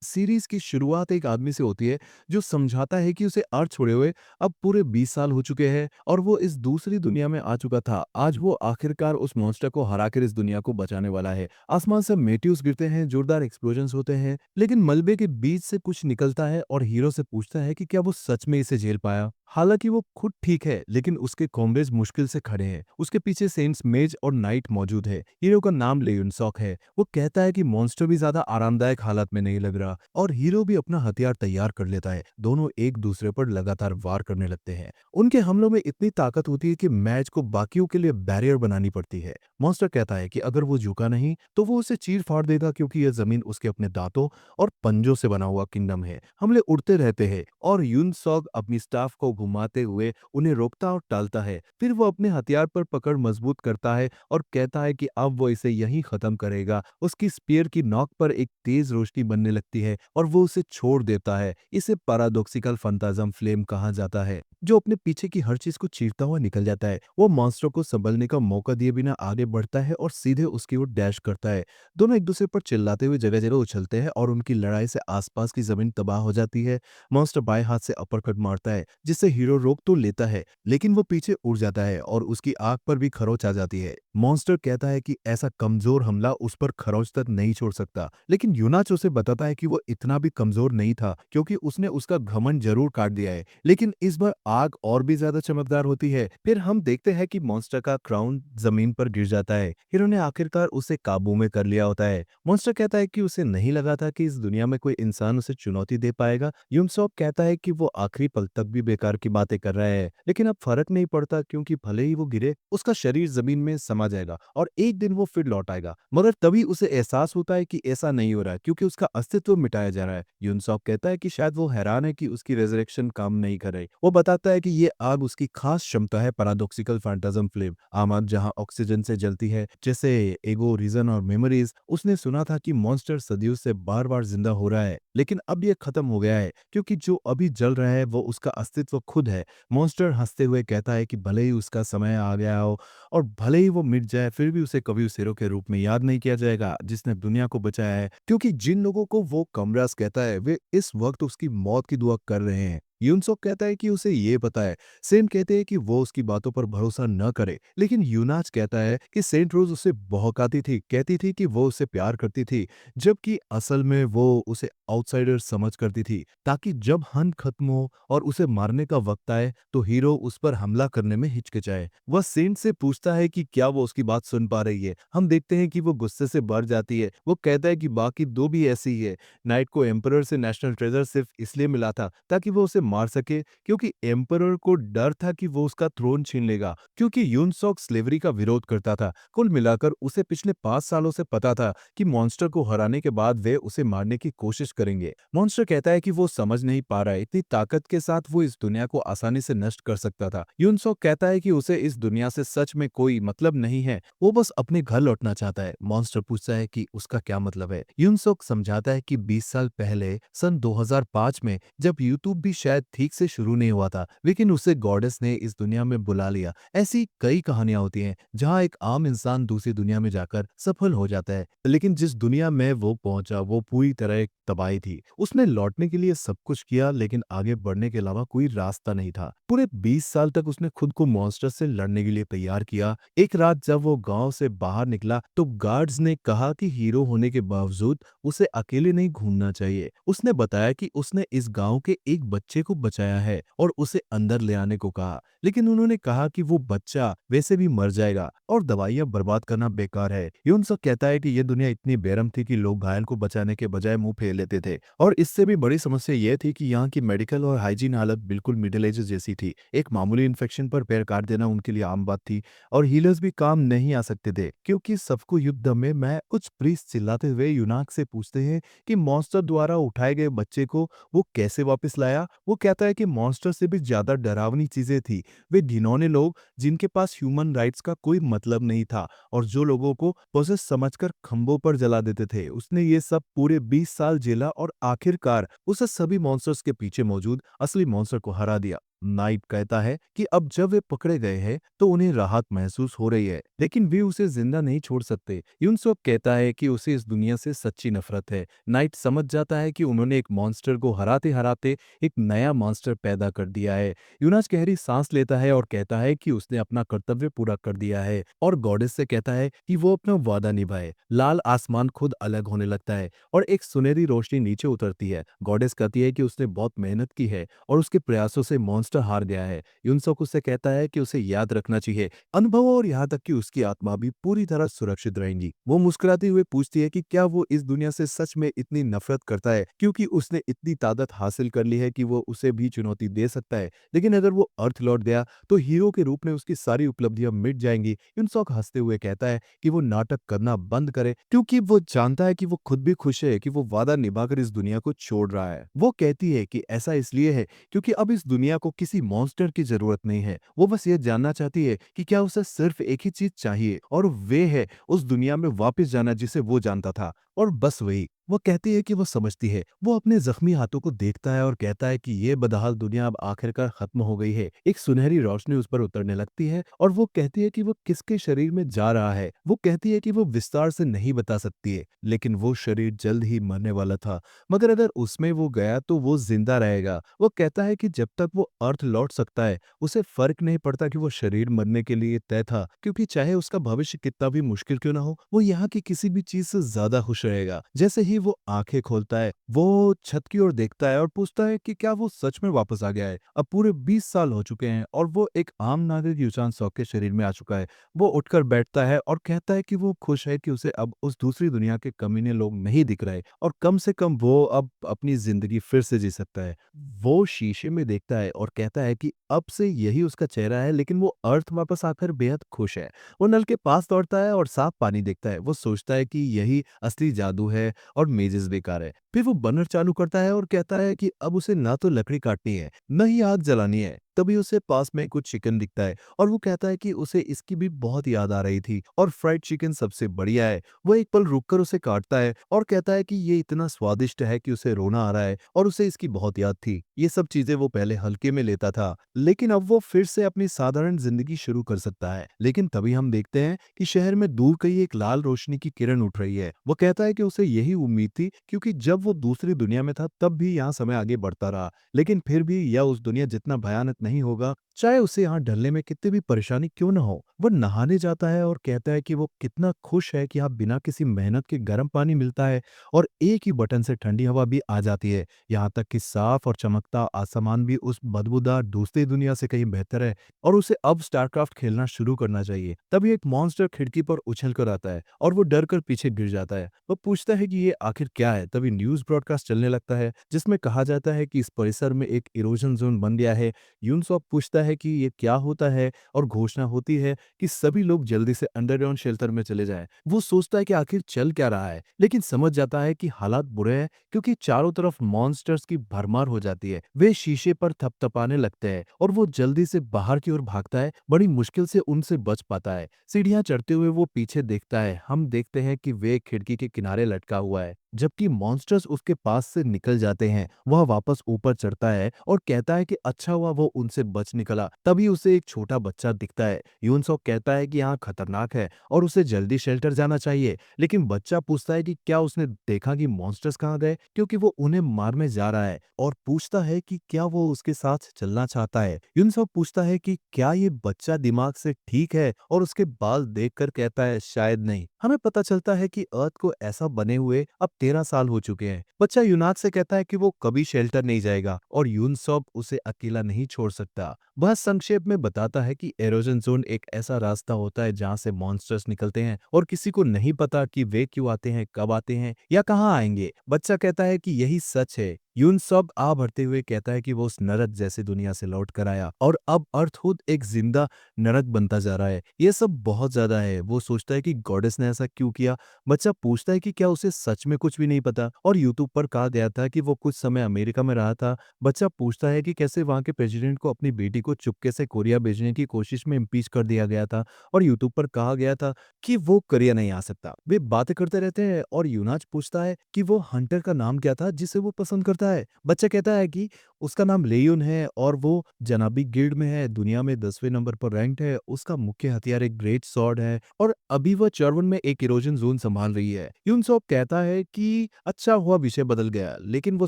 Series की शुरुआत एक आदमी से होती है जो समझाता है कि उसे अर्थ छोड़े हुए अब पूरे 20 साल हो चुके हैं और वो इस दूसरी दुनिया में आ चुका था। आज वो आखिरकार उस मॉन्स्टर को हराकर इस दुनिया को बचाने वाला है। आसमान से मेट्यूस गिरते हैं, जोरदार एक्सप्लोजन्स होते हैं, लेकिन मलबे के बीच से कुछ निकलता है और हीरो से पूछता है कि क्या वो सच में इसे झेल पाया। हालांकि वो खुद ठीक है, लेकिन उसके कॉमरेज मुश्किल से खड़े हैं। उसके पीछे सेंट्स मेज और नाइट मौजूद है। हीरो का नाम लेयुनसॉक है। वो कहता है कि मॉन्स्टर भी ज्यादा आरामदायक हालत में नहीं लग रहा और हीरो भी अपना हथियार तैयार कर लेता है। दोनों एक दूसरे पर लगातार वार करने लगते हैं। उनके हमलों में इतनी ताकत होती है कि मैच को बाकियों के लिए बैरियर बनानी पड़ती है। मॉन्स्टर कहता है कि अगर वो झुका नहीं तो वो उसे चीर फाड़ देगा, क्योंकि यह जमीन उसके अपने दांतों और पंजों से बना हुआ किंगडम है। हमले उड़ते रहते हैं और यूनसॉग अपनी स्टाफ को घुमाते हुए उन्हें रोकता और टालता है। फिर वो अपने हथियार पर पकड़ मजबूत करता है और कहता है कि अब वो इसे यहीं खत्म करेगा। उसकी स्पीयर की नोक पर एक तेज रोशनी बनने लगती है और वो उसे छोड़ देता है। इसे पैराडॉक्सिकल फंताजम फ्लेम कहा जाता है, जो अपने पीछे की हर चीज को चीरता हुआ निकल जाता है। वो मॉन्स्टर को संभलने का मौका दिए बिना आगे बढ़ता है और सीधे उसकी ओर डैश करता है। दोनों एक दूसरे पर चिल्लाते हुए जगह जगह उछलते हैं और उनकी लड़ाई से आसपास की जमीन तबाह हो जाती है। मॉन्स्टर बाएं हाथ से अपरकट मारता है, जिससे हीरो रोक तो लेता है, लेकिन वो पीछे उड़ जाता है और उसकी आंख पर भी खरोंच आ जाती है। मॉन्स्टर कहता है कि ऐसा कमजोर हमला उस पर खरोंच तक नहीं छोड़ सकता, लेकिन यूनाच उसे बताता है कि वो इतना भी कमजोर नहीं था, क्योंकि उसने उसका घमंड जरूर काट दिया है। लेकिन इस बार आग और भी ज्यादा चमकदार होती है। फिर हम देखते हैं कि मॉन्स्टर का क्राउन जमीन पर गिर जाता है। हीरो ने आखिरकार उसे काबू में कर लिया होता है। मॉन्स्टर कहता है कि उसे नहीं लगा था कि इस दुनिया में कोई इंसान उसे चुनौती दे पाएगा। यूनसॉक कहता है कि वो आखिरी पल तक भी बेकार की बातें कर रहा है, लेकिन अब फर्क नहीं पड़ता, क्योंकि भले ही वो गिरे, उसका शरीर जमीन में समा जाएगा और एक दिन वो फिर लौट आएगा। मगर तभी उसे एहसास होता है कि ऐसा नहीं हो रहा है, क्योंकि उसका अस्तित्व मिटाया जा रहा है। यूनसॉक कहता है कि शायद वो हैरान है कि उसकी रेजरेक्शन काम नहीं कर रही। वो बताता है कि ये आग उसकी खास क्षमता है, पैराडॉक्सिकल फैंटाज्म फ्लेम। आम आग जहां ऑक्सीजन से जलती है, जैसे एगो, रीजन और मेमोरीज। उसने सुना था कि मॉन्स्टर सदियों से बार बार जिंदा हो रहा है, लेकिन अब ये खत्म हो गया है, क्योंकि जो अभी जल रहा है वो उसका अस्तित्व खुद है। मॉन्स्टर हंसते हुए कहता है कि भले ही उसका समय आ गया हो और भले ही वो मिट जाए, फिर भी उसे कभी उस हीरो के रूप में याद नहीं किया जाएगा जिसने दुनिया को बचाया है, क्योंकि जिन लोगों को वो कमरास कहता है वे इस वक्त उसकी मौत की दुआ कर रहे हैं। यूनसोक कहता है कि उसे ये पता है। सेंट कहते हैं कि वो उसकी बातों पर भरोसा न करे, लेकिन यूनाच कहता है कि सेंट रोज उसे बहकाती थी, कहती थी कि वो उसे प्यार करती थी, जबकि असल में वो उसे आउटसाइडर समझ करती थी, ताकि जब हंट खत्म हो और उसे मारने का वक्त आए तो हीरो उस पर हमला करने में हिचकिचाए। वह सेंट से पूछता है कि क्या वो उसकी बात सुन पा रही है। हम देखते हैं कि वो गुस्से से भर जाती है। वो कहता है कि बाकी दो भी ऐसी ही है। नाइट को एम्परर से नेशनल ट्रेजर सिर्फ इसलिए मिला था ताकि वो उसे मार सके, क्योंकि एम्परर को डर था कि वो उसका थ्रोन छीन लेगा, क्योंकि यूनसॉक स्लेवरी का विरोध करता था। कुल मिलाकर उसे पिछले 5 सालों से पता था कि मॉन्स्टर को हराने के बाद वे उसे मारने की कोशिश करेंगे। मॉन्स्टर कहता है कि वो समझ नहीं पा रहा है इतनी ताकत के साथ वो इस दुनिया को आसानी से नष्ट कर सकता था। यूनसॉक कहता है कि उसे इस दुनिया से सच में कोई मतलब नहीं है, वो बस अपने घर लौटना चाहता है। मॉन्स्टर पूछता है कि उसका क्या मतलब है। यूनसॉक समझाता है कि 20 साल पहले सन 2005 में जब यूट्यूब भी शायद ठीक से शुरू नहीं हुआ था, लेकिन उसे गॉडेस ने इस दुनिया में बुला लिया। ऐसी कई कहानियां होती हैं जहां एक आम इंसान दूसरी दुनिया में जाकर सफल हो जाता है, लेकिन जिस दुनिया में वो पहुंचा वो पूरी तरह एक तबाही थी। उसने लौटने के लिए सब कुछ किया, लेकिन आगे बढ़ने के अलावा कोई रास्ता नहीं था। पूरे 20 साल तक उसने खुद को मॉन्स्टर से लड़ने के लिए तैयार किया। एक रात जब वो गांव से बाहर निकला तो गार्ड्स ने कहा कि हीरो होने के बावजूद उसे अकेले नहीं घूमना चाहिए। उसने बताया कि उसने इस गांव के एक बच्चे को बचाया है और उसे अंदर ले आने को कहा, लेकिन उन्होंने कहा कि वो बच्चा वैसे भी मर जाएगा और दवाइयां बर्बाद करना बेकार है। यूनसक कहता है कि यह दुनिया इतनी बेरहम थी कि लोग घायल को बचाने के बजाय मुंह फेर लेते थे, और इससे भी बड़ी समस्या यह थी कि यहाँ की मेडिकल और हाइजीन हालत बिल्कुल मिडिल एजेस जैसी थी। एक मामूली इन्फेक्शन पर पैर काट देना उनके लिए आम बात थी और हीलर्स भी काम नहीं आ सकते थे, क्योंकि सबको युद्ध में कुछ प्रीस्ट चिल्लाते हुए यूनाक से पूछते हैं कि मॉन्स्टर द्वारा उठाए गए बच्चे को वो कैसे वापस लाया। वो कहता है कि मॉन्स्टर से भी ज्यादा डरावनी चीजें थी। वे घिनौने लोग जिनके पास ह्यूमन राइट्स का कोई मतलब नहीं था और जो लोगों को पोसेस समझकर खंभों पर जला देते थे। उसने ये सब पूरे 20 साल झेला और आखिरकार उसे सभी मॉन्स्टर्स के पीछे मौजूद असली मॉन्स्टर को हरा दिया। नाइट कहता है कि अब जब वे पकड़े गए हैं तो उन्हें राहत महसूस हो रही है, लेकिन वे उसे जिंदा नहीं छोड़ सकते। यूनसोक कहता है कि उसे इस दुनिया से सच्ची नफरत है। नाइट समझ जाता है कि उन्होंने एक मॉन्स्टर को हराते हराते एक नया मॉन्स्टर पैदा कर दिया है। यूनास गहरी सांस लेता है और कहता है कि उसने अपना कर्तव्य पूरा कर दिया है, और गॉडेस से कहता है कि वो अपना वादा निभाए। लाल आसमान खुद अलग होने लगता है और एक सुनहरी रोशनी नीचे उतरती है। गॉडेस कहती है कि उसने बहुत मेहनत की है और उसके प्रयासों से मॉन्स्टर हार गया है। यूनसोक उससे कहता है कि उसे याद रखना चाहिए अनुभव, और यहाँ तक कि उसकी आत्मा भी पूरी तरह सुरक्षित रहेगी। वो मुस्कुराते हुए पूछती है कि क्या वो इस दुनिया से सच में इतनी नफरत करता है, क्योंकि उसने इतनी ताकत हासिल कर ली है कि वो उसे भी चुनौती दे सकता है। लेकिन अगर वो अर्थ लौट गया तो हीरो के रूप में उसकी सारी उपलब्धियां मिट जाएंगी। यूनसोक हंसते हुए कहता है कि वो नाटक करना बंद करे, क्योंकि वो जानता है कि वो खुद भी खुश है कि वो वादा निभाकर इस दुनिया को छोड़ रहा है। वो कहती है कि ऐसा इसलिए है क्योंकि अब इस दुनिया को किसी मॉन्स्टर की जरूरत नहीं है। वो बस ये जानना चाहती है कि क्या उसे सिर्फ एक ही चीज चाहिए, और वे है उस दुनिया में वापस जाना जिसे वो जानता था, और बस वही। वो कहती है कि वो समझती है। वो अपने जख्मी हाथों को देखता है और कहता है कि ये बदहाल दुनिया अब आखिरकार खत्म हो गई है। एक सुनहरी रोशनी उस पर उतरने लगती है और वो कहती है कि वो किसके शरीर में जा रहा है। वो कहती है कि वो विस्तार से नहीं बता सकती है, लेकिन वो शरीर जल्द ही मरने वाला था, मगर अगर उसमें वो गया तो वो जिंदा रहेगा। वो कहता है कि जब तक वो अर्थ लौट सकता है उसे फर्क नहीं पड़ता कि वो शरीर मरने के लिए तय था, क्योंकि चाहे उसका भविष्य कितना भी मुश्किल क्यों ना हो, वो यहाँ की किसी भी चीज से ज्यादा खुश रहेगा। जैसे ही वो आंखें खोलता है वो छत की ओर देखता है और पूछता है कि क्या वो सच में वापस आ गया है। अब पूरे 20 साल हो चुके हैं और वो एक आम नागरिक युचान सॉक के शरीर में आ चुका है। वो उठकर बैठता है और कहता है कि वो खुश है कि उसे अब उस दूसरी दुनिया के कमीने लोग नहीं दिख रहे, और कम से कम वो अब अपनी जिंदगी फिर से जी सकता है। वो शीशे में देखता है और कहता है कि अब से यही उसका चेहरा है, लेकिन वो अर्थ वापस आकर बेहद खुश है। वो नल के पास दौड़ता है और साफ पानी देखता है। वो सोचता है कि यही असली जादू है और मेजेस बेकार है। फिर वो बर्नर चालू करता है और कहता है कि अब उसे ना तो लकड़ी काटनी है, न ही आग जलानी है। तभी उसे पास में कुछ चिकन दिखता है और वो कहता है कि उसे इसकी भी बहुत याद आ रही थी और फ्राइड चिकन सबसे बढ़िया है। वो एक पल रुककर उसे काटता है और कहता है कि ये इतना स्वादिष्ट है कि उसे रोना आ रहा है और उसे इसकी बहुत याद थी। ये सब चीजें वो पहले हल्के में लेता था, लेकिन अब वो फिर से अपनी साधारण जिंदगी शुरू कर सकता है। लेकिन तभी हम देखते हैं कि शहर में दूर कहीं एक लाल रोशनी की किरण उठ रही है। वो कहता है कि उसे यही उम्मीद थी, क्योंकि जब वो दूसरी दुनिया में था तब भी यहाँ समय आगे बढ़ता रहा, लेकिन फिर भी यह उस दुनिया जितना भयानक नहीं होगा, चाहे उसे यहाँ ढलने में कितनी भी परेशानी क्यों न हो। वो नहाने जाता है और कहता है कि वो कितना खुश है कि यहाँ बिना किसी मेहनत के गर्म पानी मिलता है और एक ही बटन से ठंडी हवा भी आ जाती है। यहाँ तक कि साफ और चमकता आसमान भी उस बदबूदार दूसरी दुनिया से कहीं बेहतर है, और उसे अब स्टारक्राफ्ट खेलना शुरू करना चाहिए। तभी एक मॉन्स्टर खिड़की पर उछल कर आता है और वो डर कर पीछे गिर जाता है। वो पूछता है कि ये आखिर क्या है। तभी न्यूज ब्रॉडकास्ट चलने लगता है जिसमें कहा जाता है कि इस परिसर में एक इरोजन जोन बन गया है। यूनसॉक पूछता है कि ये क्या होता है और घोषणा होती है कि सभी लोग जल्दी से अंडरग्राउंड शेल्टर में चले जाएं। वो सोचता है कि आखिर चल क्या रहा है, लेकिन समझ जाता है कि हालात बुरे हैं, क्योंकि चारों तरफ मॉन्स्टर्स की भरमार हो जाती है। वे शीशे पर थपथपाने लगते हैं और वो जल्दी से बाहर की ओर भागता है। बड़ी मुश्किल से उनसे बच पाता है। सीढ़ियां चढ़ते हुए वो पीछे देखता है। हम देखते हैं कि वे खिड़की के किनारे लटका हुआ है, जबकि मॉन्स्टर्स उसके पास से निकल जाते हैं। वह वापस ऊपर चढ़ता है और कहता है कि अच्छा हुआ वो उनसे बच निकला। तभी उसे एक छोटा बच्चा दिखता है। यूनसॉक कहता है कि यहाँ खतरनाक है और उसे जल्दी शेल्टर जाना चाहिए, लेकिन बच्चा पूछता है कि क्या उसने देखा कि मॉन्स्टर्स कहाँ गए, क्योंकि वो उन्हें मारने जा रहा है, और पूछता है कि क्या वो उसके साथ चलना चाहता है। यूनसॉक पूछता है कि क्या ये बच्चा दिमाग से ठीक है, और उसके बाल देखकर कहता है शायद नहीं। हमें पता चलता है कि अर्थ को ऐसा बने हुए अब 13 साल हो चुके हैं। बच्चा यूनाथ से कहता है कि वो कभी शेल्टर नहीं जाएगा और यूनसॉक उसे अकेला नहीं छोड़ सकता। वह संक्षेप में बताता है कि एरोजन जोन एक ऐसा रास्ता होता है जहां से मॉन्स्टर्स निकलते हैं और किसी को नहीं पता कि वे क्यों आते हैं, कब आते हैं या कहाँ आएंगे। बच्चा कहता है कि यही सच है। यूनसॉक आ भरते हुए कहता है कि वो उस नरक जैसी दुनिया से लौट कर आया और अब अर्थ खुद एक जिंदा नरक बनता जा रहा है। ये सब बहुत ज्यादा है। वो सोचता है कि गॉडेस ने ऐसा क्यों किया। बच्चा पूछता है कि क्या उसे सच में कुछ भी नहीं पता, और यूट्यूब पर कहा गया था कि वो कुछ समय अमेरिका में रहा था। बच्चा पूछता है कि कैसे वहां के प्रेसिडेंट को अपनी बेटी को चुपके से कोरिया भेजने की कोशिश में इम्पीच कर दिया गया था, और यूट्यूब पर कहा गया था कि वो कोरिया नहीं आ सकता। वे बातें करते रहते हैं और यूनाच पूछता है कि वो हंटर का नाम क्या था जिसे वो पसंद करता है। बच्चा कहता है कि उसका नाम लेयुन है और वो जनाबी गिल्ड में है, दुनिया में 10वें नंबर पर रैंक्ड है। उसका मुख्य हथियार एक ग्रेट स्वॉर्ड है और अभी वह चरवन में एक इरोजन ज़ोन सँभाल रही है। यूनसॉक कहता है कि अच्छा हुआ विषय बदल गया, लेकिन वो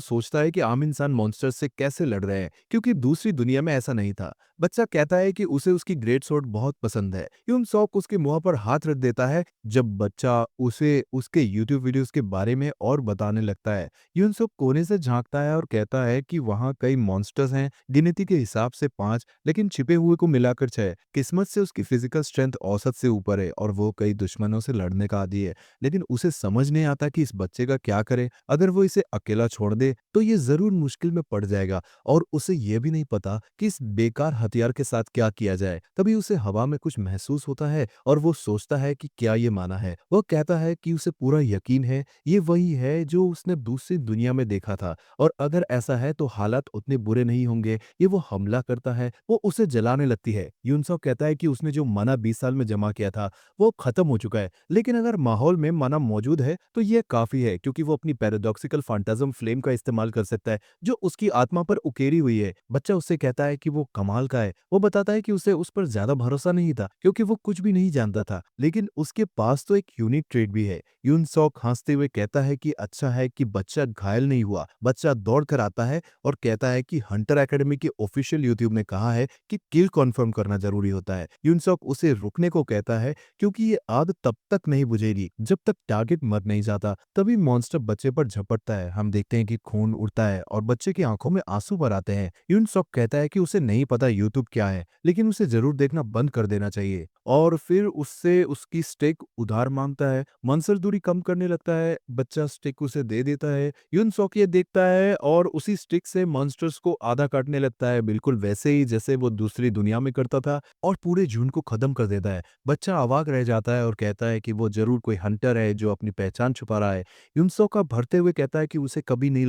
सोचता है कि आम इंसान मॉन्स्टर से कैसे लड़ रहे हैं, क्योंकि दूसरी दुनिया में ऐसा नहीं था। बच्चा कहता है कि उसे उसकी ग्रेट स्वॉर्ड बहुत पसंद है। यूनसॉक उसके मुँह पर हाथ रख देता है जब बच्चा उसे उसके यूट्यूब वीडियोज़ के बारे में और बताने लगता है। यूनसुक कोने से झांकता है और कहता है कि वहाँ कई मॉन्स्टर्स हैं, गिनती के हिसाब से 5, लेकिन छिपे हुए को मिलाकर 6। किस्मत से उसकी फिजिकल स्ट्रेंथ औसत से ऊपर है और वो कई दुश्मनों से लड़ने का आदी है। लेकिन उसे समझ नहीं आता कि इस बच्चे का क्या करे। अगर वो इसे अकेला छोड़ दे तो ये जरूर मुश्किल में पड़ जाएगा और उसे ये भी नहीं पता कि इस बेकार हथियार के साथ क्या किया जाए। तभी उसे हवा में कुछ महसूस होता है और वो सोचता है कि क्या ये माना है। वो कहता है कि उसे पूरा यकीन है ये वही है जो उसने दूसरी दुनिया में देखा था और अगर ऐसा है तो हालात उतने बुरे नहीं होंगे। ये वो हमला करता है, वो उसे जलाने लगती है। यूनसॉक कहता है कि उसने जो मना 20 साल में जमा किया था वो खत्म हो चुका है, लेकिन अगर माहौल में मना मौजूद है तो ये काफी है, क्योंकि वो अपनी पैराडॉक्सिकल फैंटाज्म फ्लेम का इस्तेमाल कर सकता है जो उसकी आत्मा पर उकेरी हुई है। बच्चा उससे कहता है कि वो कमाल का है। वो बताता है कि उसे उस पर ज्यादा भरोसा नहीं था क्योंकि वो कुछ भी नहीं जानता था, लेकिन उसके पास तो एक यूनिक ट्रेड भी है। यूनसॉक हंसते हुए कहता है कि अच्छा है कि बच्चा घायल नहीं हुआ। बच्चा दौड़ कर आता है और कहता है कि हंटर एकेडमी के ऑफिशियल यूट्यूब ने कहा है कि किल कन्फर्म करना जरूरी होता है। यूनसॉक उसे रुकने को कहता है क्योंकि ये आग तब तक नहीं बुझेगी जब तक टारगेट मर नहीं जाता। तभी मॉन्स्टर बच्चे पर झपटता है। हम देखते हैं कि खून उड़ता है और बच्चे की आंखों में आंसू भर आते हैं। यूनसॉक कहता है कि उसे नहीं पता यूट्यूब क्या है, लेकिन उसे जरूर देखना बंद कर देना चाहिए और फिर उससे उसकी स्टेक उधार मांगता है। मंसर दूरी कम करने लगता है। बच्चा स्टिक उसे दे देता है। यूनसॉक ये देखता है और उसी स्टिक से मॉन्स्टर्स को आधा काटने लगता है, बिल्कुल वैसे ही जैसे वो दूसरी दुनिया में करता था, और पूरे झुंड को खत्म कर देता है। बच्चा अवाक रह जाता है और कहता है कि वो जरूर कोई हंटर है जो अपनी पहचान छुपा रहा है। यूनसॉक का भरते हुए कहता है कि उसे कभी नहीं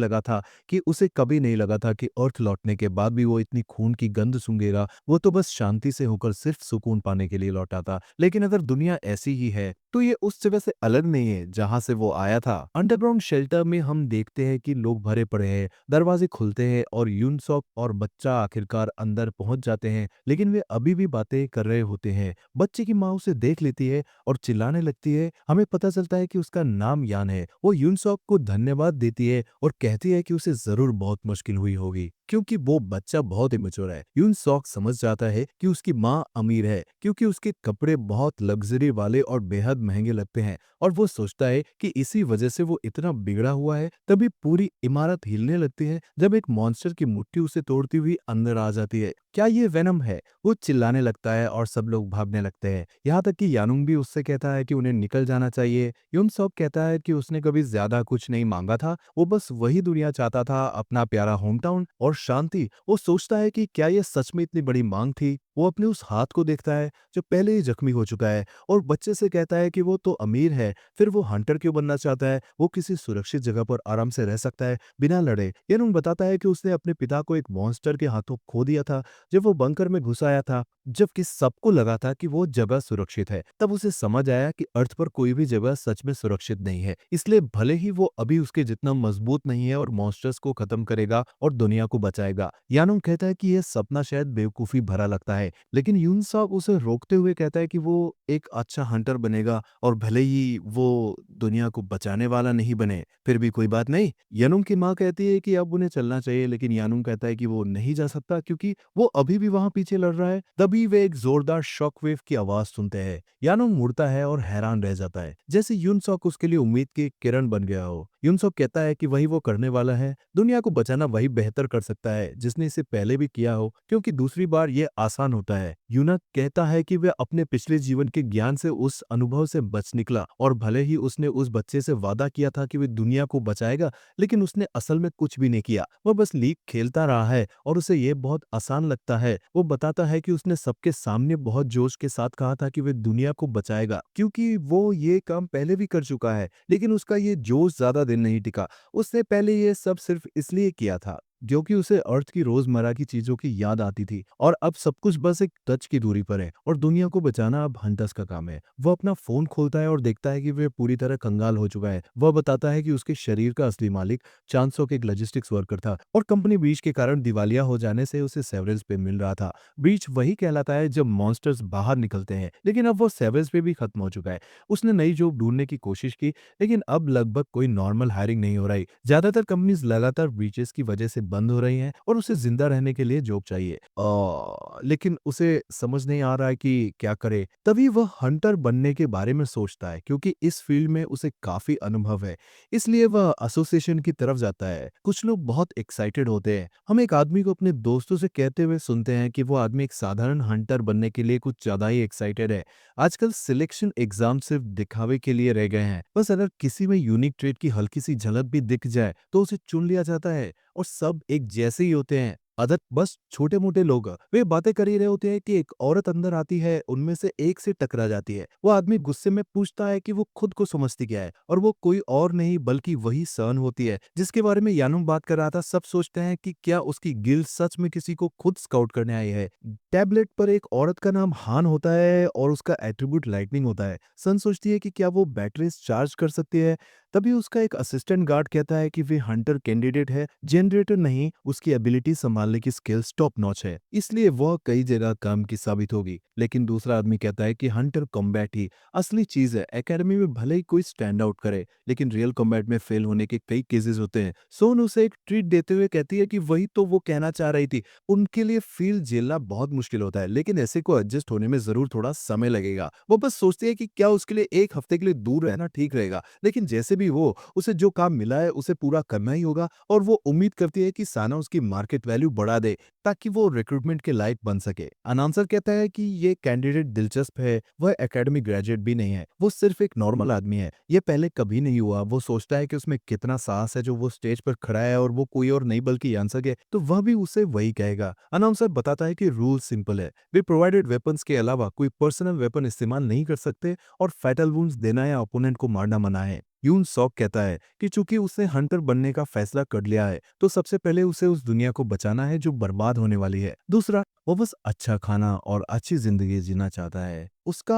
लगा था कि अर्थ लौटने के बाद भी वो इतनी खून की गंध सूंघेगा। वो तो बस शांति से होकर सिर्फ सुकून पाने के लिए लौटा था। लेकिन अगर दुनिया ऐसी ही है तो ये उस जगह से अलग नहीं है जहां से वो आया था। अंडरग्राउंड शेल्टर में हम देखते हैं कि लोग भरे पड़े हैं, दरवाजे खुलते हैं और यूनसॉक और बच्चा आखिरकार अंदर पहुंच जाते हैं, लेकिन वे अभी भी बातें कर रहे होते हैं। बच्चे की माँ उसे देख लेती है और चिल्लाने लगती है। हमें पता चलता है कि उसका नाम यान है। वो यूनसॉक को धन्यवाद देती है और कहती है कि उसे जरूर बहुत मुश्किल हुई होगी क्योंकि वो बच्चा बहुत इमेच्योर है। यूनसॉक समझ जाता है कि उसकी माँ अमीर है क्योंकि उसके कपड़े बहुत लग्जरी वाले और बेहद महंगे लगते हैं, और वो सोचता है कि इसी वजह से वो इतना बिगड़ा हुआ है। तभी पूरी इमारत हिलने लगती है जब एक मॉन्स्टर की मुट्ठी उसे तोड़ती हुई अंदर आ जाती है। क्या ये वेनम है? वो चिल्लाने लगता है और सब लोग भागने लगते हैं। यहाँ तक कि यानुंग भी उससे कहता है कि उन्हें निकल जाना चाहिए। यूनसॉक कहता है कि उसने कभी ज्यादा कुछ नहीं मांगा था, वो बस वही दुनिया चाहता था, अपना प्यारा होम टाउन और शांति। वो सोचता है कि क्या ये सच में इतनी बड़ी मांग थी। वो अपने उस हाथ को देखता है जो पहले ही जख्मी हो चुका है और बच्चे से कहता है कि वो तो अमीर है, फिर वो हंटर क्यों बनना चाहता है? वो किसी सुरक्षित जगह पर आराम से रह सकता है बिना लड़े। येनुंग बताता है कि उसने अपने पिता को एक मॉन्स्टर के हाथों खो दिया था जब वो बंकर में घुस आया था, जबकि सबको लगा था कि वो जगह सुरक्षित है। तब उसे समझ आया कि अर्थ पर कोई भी जगह सच में सुरक्षित नहीं है, इसलिए भले ही वो अभी उसके जितना मजबूत नहीं है और मॉन्स्टर्स को खत्म करेगा और दुनिया को बचाएगा। यानुंग कहता है कि यह सपना शायद बेवकूफी भरा लगता है, लेकिन यूनसॉक उसे रोकते हुए कहता है कि वो एक अच्छा हंटर बनेगा और भले ही वो दुनिया को बचाने वाला नहीं बने, फिर भी कोई बात नहीं। यानुंग की माँ कहती है कि अब उन्हें चलना चाहिए, लेकिन यानुंग कहता है कि वो नहीं जा सकता क्योंकि वो अभी भी वहां पीछे लड़ रहा है। तभी वे एक जोरदार शॉकवेव की आवाज सुनते हैं। यानुंग मुड़ता है और हैरान रह जाता है, जैसे यूनसॉक उसके लिए उम्मीद की एक किरण बन गया हो। यूनसॉक कहता है कि वही वो करने वाला है, दुनिया को बचाना वही बेहतर कर सकता है जिसने इसे पहले भी किया हो, क्योंकि दूसरी बार यह आसान होता है। यूनक कहता है कि वह अपने पिछले जीवन के ज्ञान से उस अनुभव से बच निकला, और भले ही उसने उस बच्चे से वादा किया था कि वह दुनिया को बचाएगा, लेकिन उसने असल में कुछ भी नहीं किया। वह बस लीग खेलता रहा है और उसे यह बहुत आसान लगता है। वो बताता है कि उसने सबके सामने बहुत जोश के साथ कहा था कि वह दुनिया को बचाएगा क्योंकि वो ये काम पहले भी कर चुका है, लेकिन उसका ये जोश ज्यादा दिन नहीं टिका। उसने पहले ये सब सिर्फ इसलिए किया था क्योंकि उसे अर्थ की रोजमर्रा की चीजों की याद आती थी और अब सब कुछ बस एक टच की दूरी पर है और दुनिया को बचाना अब हंटर्स का काम है। वो अपना फोन खोलता है और देखता है कि वह पूरी तरह कंगाल हो चुका है। वह बताता है कि उसके शरीर का असली मालिक चांसोक एक लॉजिस्टिक्स वर्कर था और कंपनी ब्रीच के कारण दिवालिया हो जाने से उसे सेवरेंस पे मिल रहा था। ब्रीच वही कहलाता है जब मॉन्स्टर्स बाहर निकलते हैं, लेकिन अब वो सेवरेंस पे भी खत्म हो चुका है। उसने नई जॉब ढूंढने की कोशिश की, लेकिन अब लगभग कोई नॉर्मल हायरिंग नहीं हो रही। ज्यादातर कंपनीज लगातार ब्रीचेस की वजह से बंद हो रही हैं और उसे जिंदा रहने के लिए जॉब चाहिए। लेकिन उसे समझ नहीं आ रहा है कि क्या करे। तभी वह हंटर बनने के बारे में सोचता है, क्योंकि इस फील्ड में उसे काफी अनुभव है। इसलिए वह एसोसिएशन की तरफ जाता है। कुछ लोग बहुत एक्साइटेड होते हैं। हम एक आदमी को अपने दोस्तों से कहते हुए सुनते हैं कि वो आदमी एक साधारण हंटर बनने के लिए कुछ ज्यादा ही एक्साइटेड है। आजकल सिलेक्शन एग्जाम सिर्फ दिखावे के लिए रह गए हैं। बस अगर किसी में यूनिक ट्रेड की हल्की सी झलक भी दिख जाए तो उसे चुन लिया जाता है और सब एक जैसे ही होते हैं। अदर बस छोटे मोटे लोग वे बातें कर ही रहे होते हैं कि एक औरत अंदर आती है, उनमें से एक से टकरा जाती है। वो आदमी गुस्से में पूछता है कि वो खुद को समझती क्या है और वो कोई और नहीं बल्कि वही सन होती है जिसके बारे में यानुम बात कर रहा था। सब सोचते हैं कि क्या उसकी गिल्ड सच में किसी को खुद स्काउट करने आई है। टैबलेट पर एक औरत का नाम हान होता है और उसका एट्रीब्यूट लाइटनिंग होता है। सन सोचती है कि क्या वो बैटरीज चार्ज कर सकती है। तभी उसका एक असिस्टेंट गार्ड कहता है कि वे हंटर कैंडिडेट है, जनरेटर नहीं। उसकी एबिलिटी संभालने की स्किल्स टॉप नॉच है, इसलिए वह कई जगह काम की साबित होगी। लेकिन दूसरा आदमी कहता है कि हंटर कॉम्बैट ही असली चीज है। एकेडमी में भले ही कोई स्टैंड आउट करे, लेकिन रियल कॉम्बैट में फेल होने के कई केसेस होते हैं। सोन उसे एक ट्रीट देते हुए कहती है कि वही तो वो कहना चाह रही थी। उनके लिए फील झेलना बहुत मुश्किल होता है, लेकिन ऐसे को एडजस्ट होने में जरूर थोड़ा समय लगेगा। वो बस सोचती है कि क्या उसके लिए एक हफ्ते के लिए दूर रहना ठीक रहेगा। लेकिन जैसे भी हो, उसे जो काम मिला है उसे पूरा करना ही होगा और वो उम्मीद करती है कि साना उसकी मार्केट वैल्यू बढ़ा दे ताकि वो रिक्रूटमेंट के लायक बन सके। अनाउंसर कहता है कि ये कैंडिडेट दिलचस्प है। वह एकेडमिक ग्रेजुएट भी नहीं है, वो सिर्फ एक नॉर्मल आदमी है। ये पहले कभी नहीं हुआ। वो सोचता है कि उसमें कितना साहस है जो वो स्टेज पर खड़ा है और वो कोई और नहीं बल्कि यानसक है, तो वह भी उसे वही कहेगा। अनाउंसर बताता है कि रूल सिंपल है। वे प्रोवाइडेड वेपन्स के अलावा कोई पर्सनल वेपन इस्तेमाल नहीं कर सकते और फैटल वुंड्स देना या ओपोनेंट को मारना मना है। यून सॉक कहता है कि चूंकि उसने हंटर बनने का फैसला कर लिया है, तो सबसे पहले उसे उस दुनिया को बचाना है जो बर्बाद होने वाली है। दूसरा, वो बस अच्छा खाना और अच्छी जिंदगी जीना चाहता है। उसका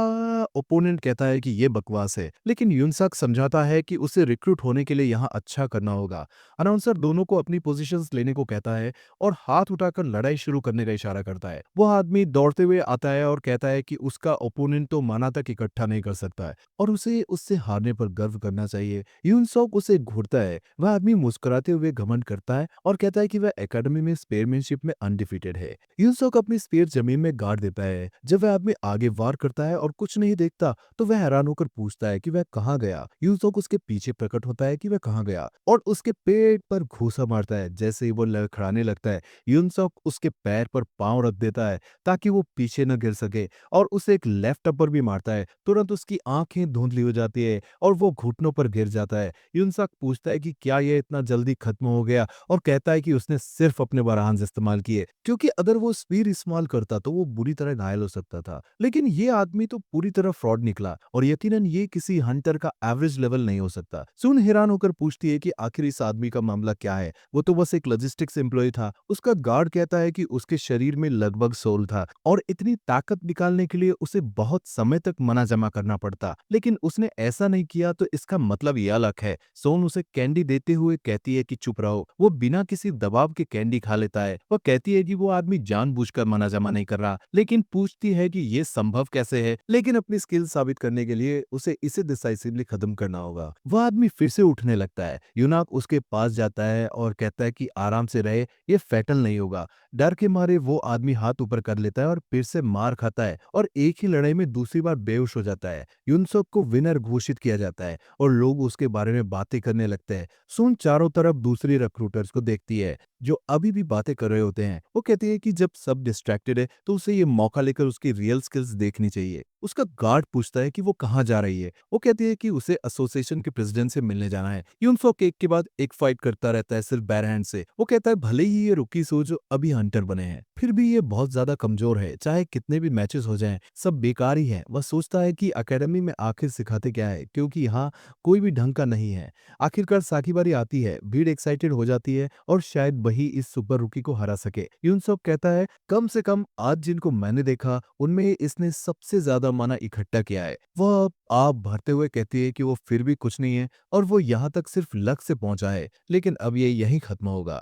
ओपोनेंट कहता है कि ये बकवास है, लेकिन यूनसाक समझाता है कि उसे रिक्रूट होने के लिए यहाँ अच्छा करना होगा। अनाउंसर दोनों को अपनी पोजीशंस लेने को कहता है और हाथ उठाकर लड़ाई शुरू करने का इशारा करता है। वह आदमी दौड़ते हुए आता है और कहता है कि उसका ओपोनेंट तो माना तक इकट्ठा नहीं कर सकता है और उसे उससे हारने पर गर्व करना चाहिए। यूनसॉक उसे घूरता है। वह आदमी मुस्कुराते हुए घमंड करता है और कहता है कि वह एकेडमी में स्पेयरमैनशिप में अनडिफीटेड है। यूनसॉक अपनी स्पेयर जमीन में गाड़ देता है। जब वह आदमी आगे वार करता है और कुछ नहीं देखता, तो वह हैरान होकर पूछता है कि वह कहाँ गया। यूनसॉक उसके पीछे प्रकट होता है कि वह कहाँ गया और उसके पेट पर घूसा मारता है। जैसे ही वो लड़खड़ाने लगता है, यूनसॉक उसके पैर पर पांव रख देता है ताकि वो पीछे न गिर सके और उसे एक लेफ्ट अपर भी मारता है। तुरंत उसकी आंखें धुंधली हो जाती है और वो घुटनों पर गिर जाता है। यूनसक पूछता है कि क्या यह इतना जल्दी खत्म हो गया और कहता है कि उसने सिर्फ अपने बरहान इस्तेमाल किए, क्योंकि अगर वो स्पीड इस्तेमाल करता तो वो बुरी तरह घायल हो सकता था। लेकिन ये आदमी तो पूरी तरह फ्रॉड निकला और यकीनन ये किसी हंटर का एवरेज लेवल नहीं हो सकता। सुन हैरान होकर पूछती है कि आखिर इस आदमी का मामला क्या है। वो तो बस एक लॉजिस्टिक्स एम्प्लॉय था। उसका गार्ड कहता है कि उसके शरीर में लगभग सोल था और इतनी ताकत निकालने के लिए उसे बहुत समय तक मना जमा करना पड़ता, लेकिन उसने ऐसा नहीं किया, तो इसका मतलब यह अलग है। सोन उसे कैंडी देते हुए कहती है कि चुप रहो। वो बिना किसी दबाव के कैंडी खा लेता है। वह कहती है कि वो आदमी जानबूझकर मना जमा नहीं कर रहा, लेकिन पूछती है कि ये संभव कैसे है। लेकिन अपनी स्किल साबित करने के लिए उसे इसे डिसाइसिवली खत्म करना होगा। वह आदमी फिर से उठने लगता है। यूनाक उसके पास जाता है और कहता है कि आराम से रहे, ये फैटल नहीं होगा। डर के मारे वो आदमी हाथ ऊपर कर लेता है और फिर से मार खाता है और एक ही लड़ाई में दूसरी बार बेहोश हो जाता है। यूनसोक को विनर घोषित किया जाता है और लोग उसके बारे में बातें करने लगते हैं। सुन चारों तरफ दूसरी रिक्रूटर्स को देखती है जो अभी भी बातें कर रहे होते हैं। वो कहती है कि जब सब डिस्ट्रैक्टेड है तो उसे ये मौका लेकर उसकी रियल स्किल्स देखनी चाहिए। उसका गार्ड पूछता है कि वो कहाँ जा रही है। वो कहती है कि उसे एसोसिएशन के प्रेसिडेंट से मिलने जाना है। यूनसॉक एक के बाद एक फाइट करता रहता है सिर्फ बैर हैंड से। वो कहता है भले ही ये रुकी सोजो अभी हंटर बने हैं, फिर भी ये बहुत ज्यादा कमजोर है। चाहे कितने भी मैचेस हो जाएं, सब बेकार ही है। वह सोचता है कि एकेडमी में आखिर सिखाते क्या है, क्योंकि यहाँ कोई भी ढंग का नहीं है। आखिरकार साकी बारी आती है, भीड़ एक्साइटेड हो जाती है और शायद वही इस सुपर रुकी को हरा सके। यूनसॉक कहता है कम से कम आज जिनको मैंने देखा उनमें इसने सबसे ज्यादा माना इकट्ठा किया है। वह आप भरते हुए कहती है कि वो फिर भी कुछ नहीं है और वो यहाँ तक सिर्फ लक से पहुंचा है, लेकिन अब ये यहीं खत्म होगा।